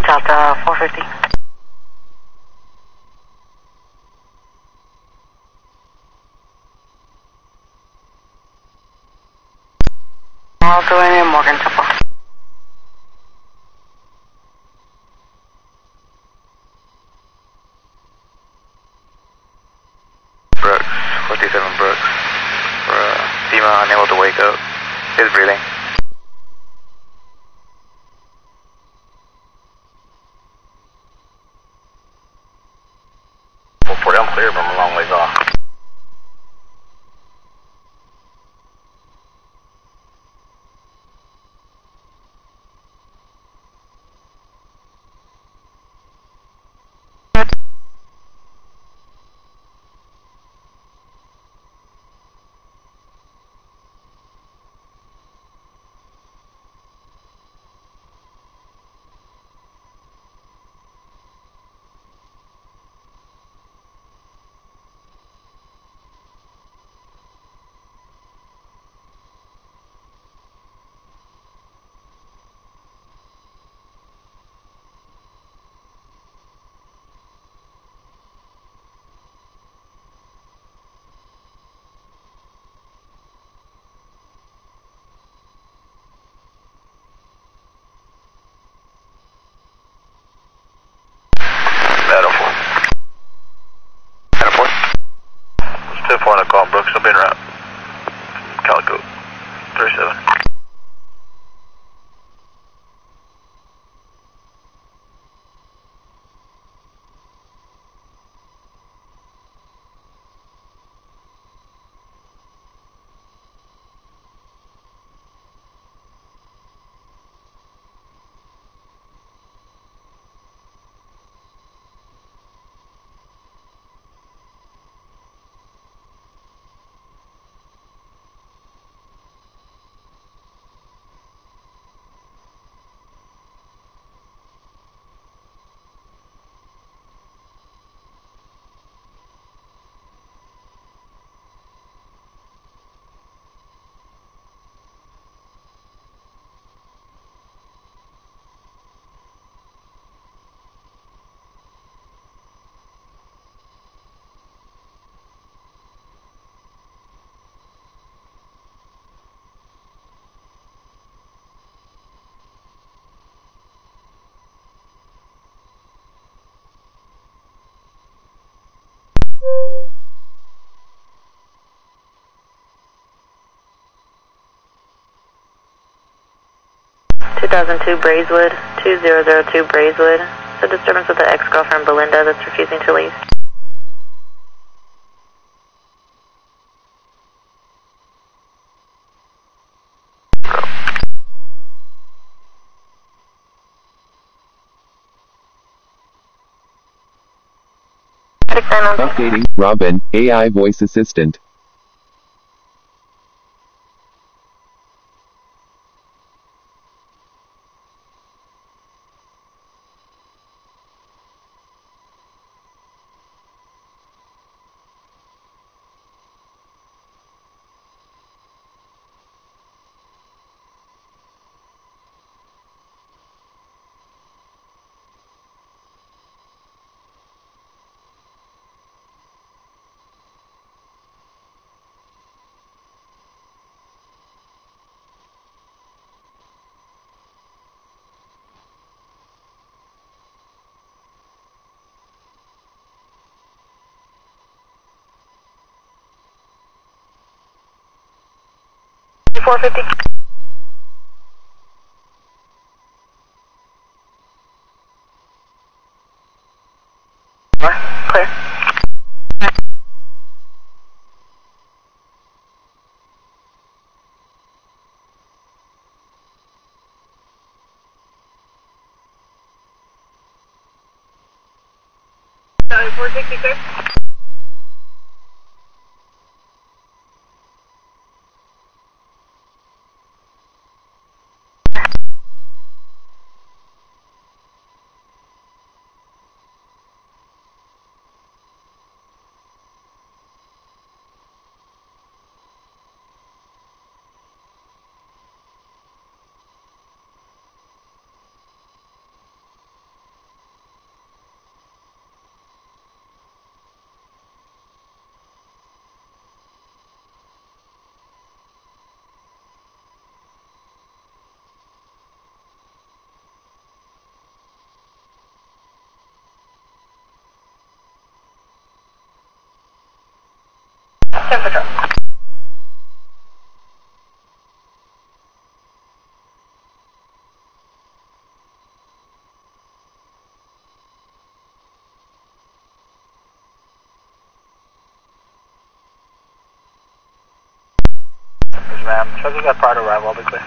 Delta 450. I'll go in Morgan Temple. Brooks, 47 Brooks. FEMA unable to wake up. Is breathing. I'm clear, but I'm a long ways off. Still 4 on the call, Brooks. I'll be en route. Calico 37. (2002) Braeswood, 2002 Braeswood. The disturbance with the ex-girlfriend Belinda that's refusing to leave. Updating, Robin, AI voice assistant. 450. Clear. Sorry, 466. Temperature. Yes, ma'am. Chucky got prior to arrival. I'll be clear.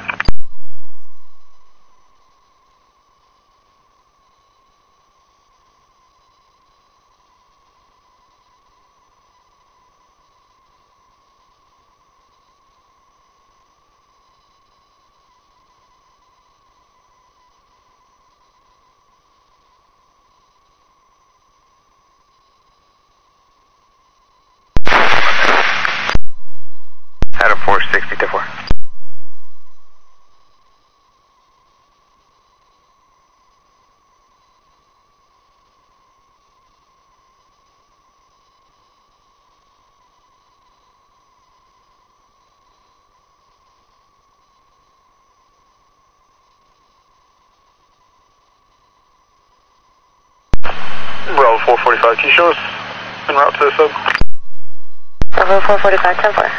Adam 460 to 4. Bravo 445, can you show us en route to the sub? Bravo 445, 10-4.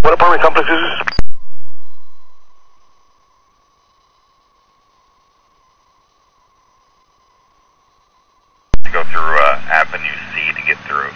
What apartment complex is this? To go through Avenue C to get to it.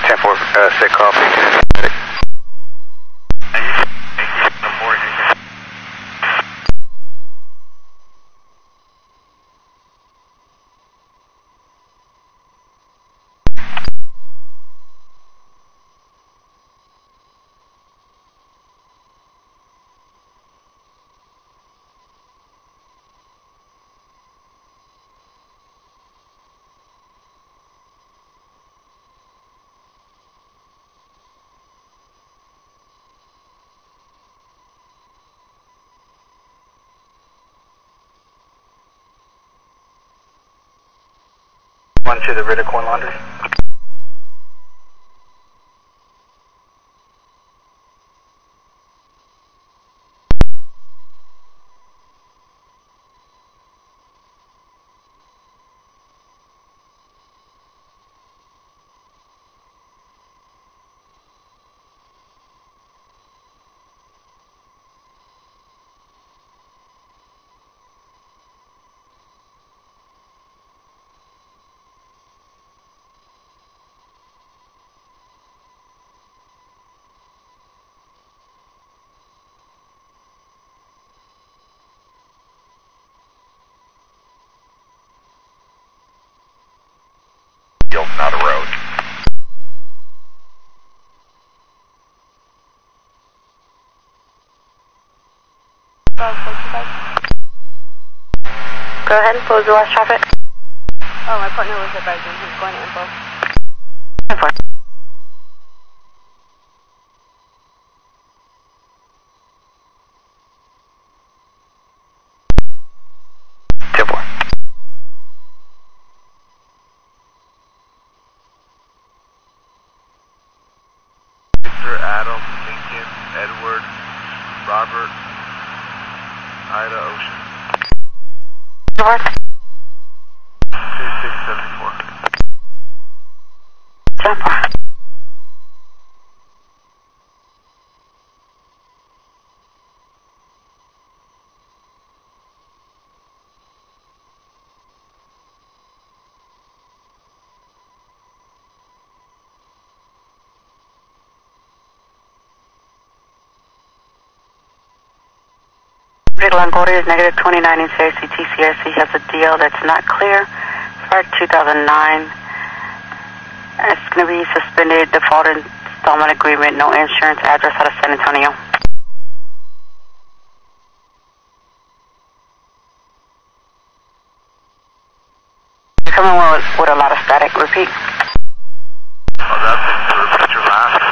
10-4, sick copy. One to the Riddicorn Laundry. Not a road. Go ahead and close the last traffic. Oh, my partner was advising. He's going to info. Info. Adam, Lincoln, Edward, Robert, Ida, Ocean. 2674. 10-4. Longoria is negative 29 in CIC. TCIC has a deal that's not clear. Start 2009. It's going to be suspended, default installment agreement, no insurance, address out of San Antonio. You're coming with a lot of static. Repeat. Oh, that's it. Repeat your last.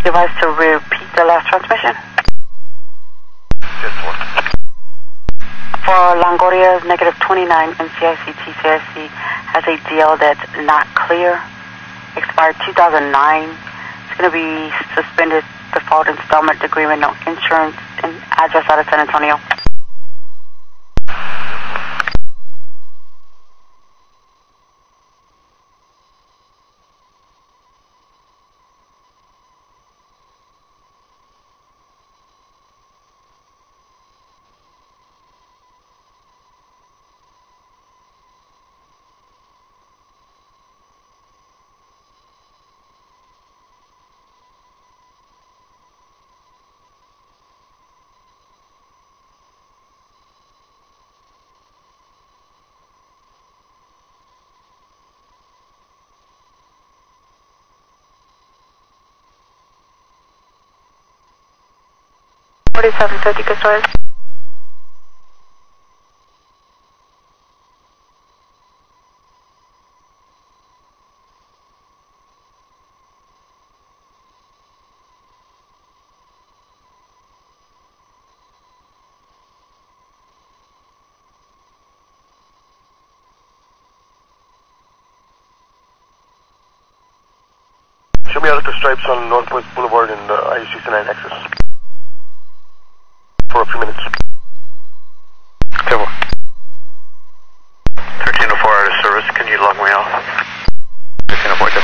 Device to repeat the last transmission. This one. For Longoria, negative 29 NCIC TCIC has a deal that's not clear. Expired 2009. It's going to be suspended, default installment agreement, no insurance, and address out of San Antonio. $47.50 Castores. Show me out the stripes on Northwest Boulevard in the I-69 Nexus. For a few minutes. 1304 out of service, can you log me off? 1304, good.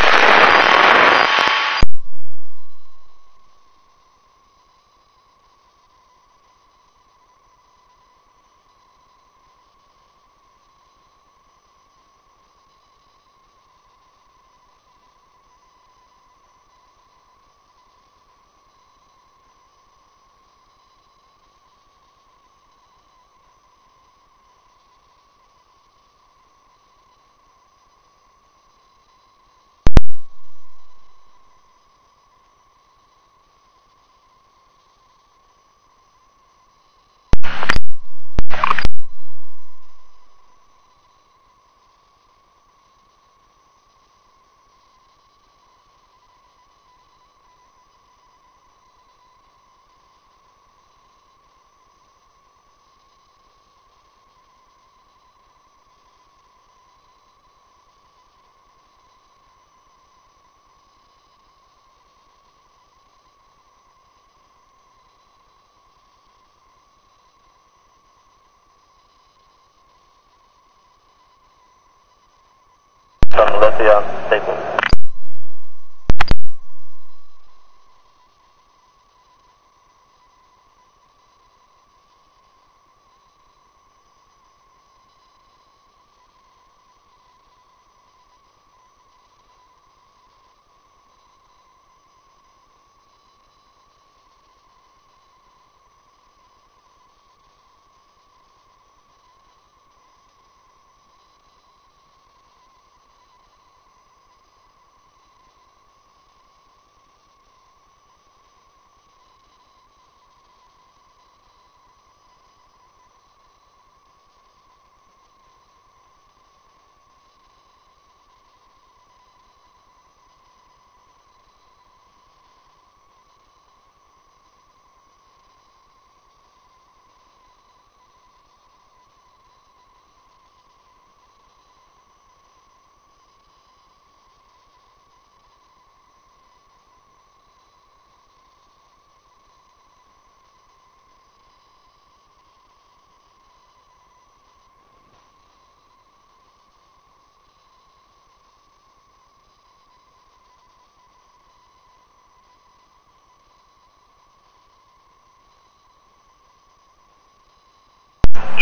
I'll see you on station.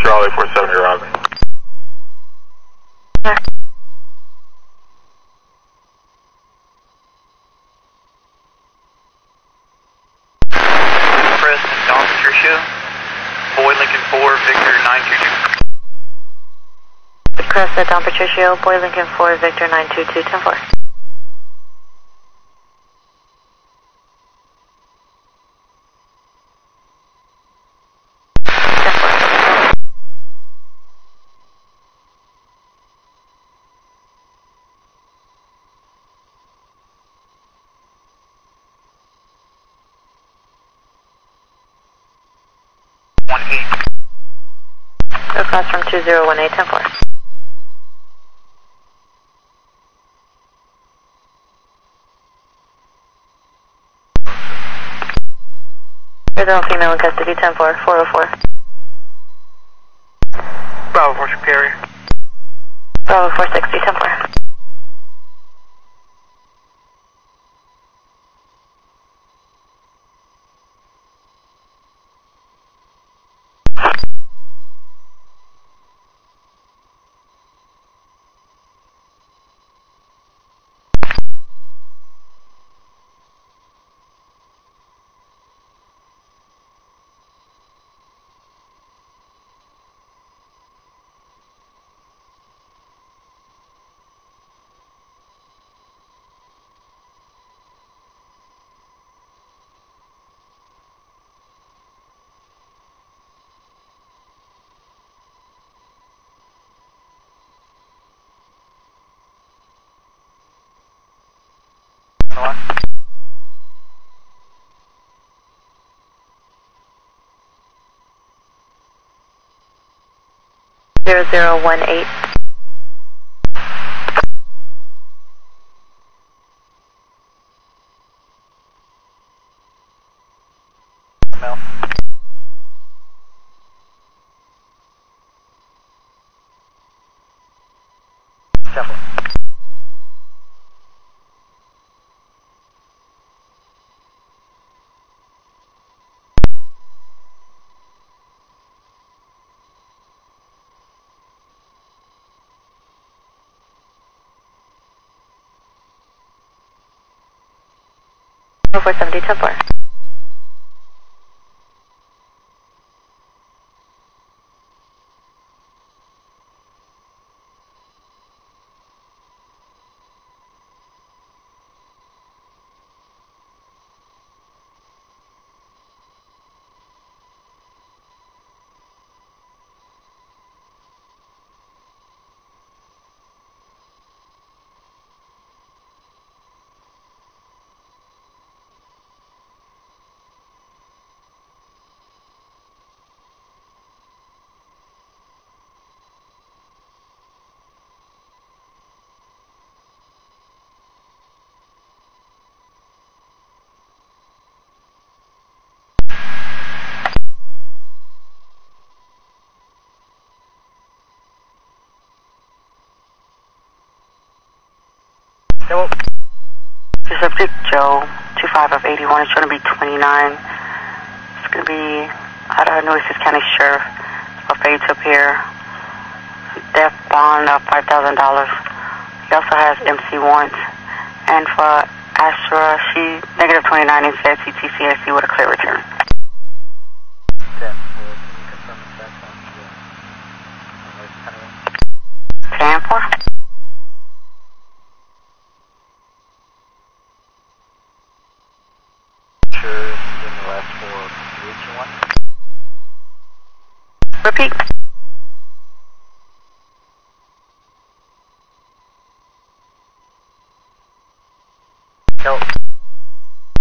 Charlie 470, Robin. Chris, Don Patricio, Boy Lincoln 4, Victor 922. Chris, Don Patricio, Boy Lincoln 4, Victor 922, 10-4. Across from 2018, 10-4. Here's all female in custody, 10-4, 404. Bravo 4 Superior. Bravo 460, 10-4. Zero 018. Mel. Temple. Bravo 470, 10-4. Hello. Just subject Joe, 25 of 81. It's going to be 29. It's going to be out of Nueces County Sheriff. For failure to appear. Death bond of $5,000. He also has MC warrants. And for Astra, she negative 29 and says CTCSC with a clear return. 10. Can you confirm if that's on Nueces County 1? 10 4. Sure, in the last 4 Repeat. Help.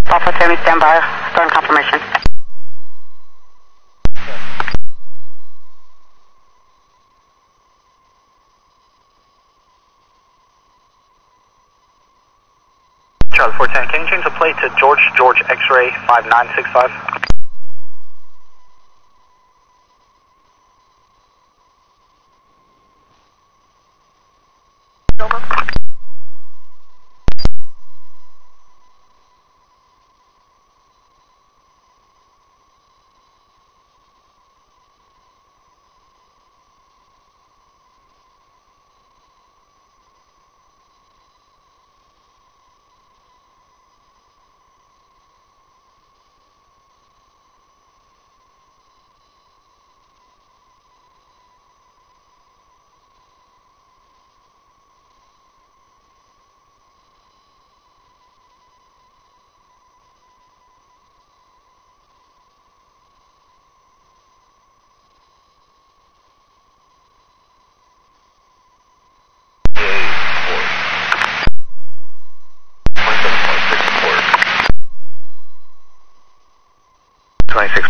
Alpha 70, stand by. Starting confirmation. Charlie 410, can you change the plate to George X-ray 5965?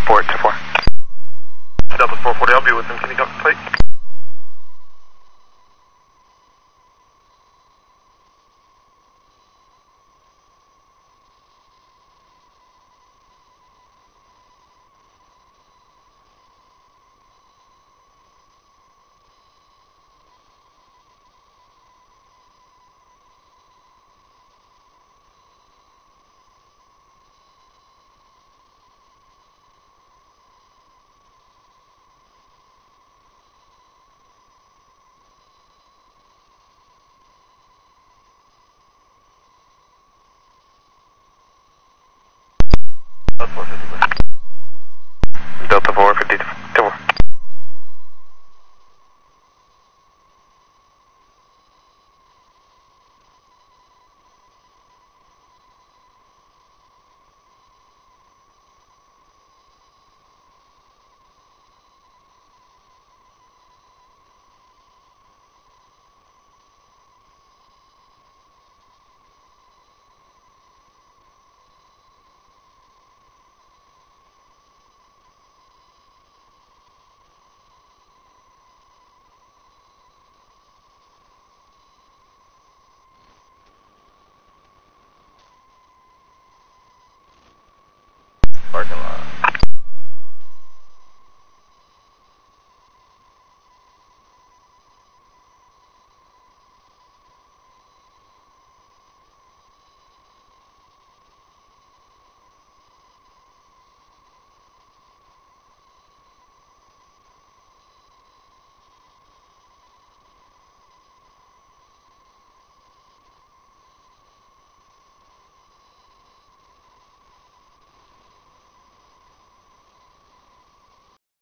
Port to 4. Delta 440, I'll be with them. Can you go plate? Delta 454. Parking lot.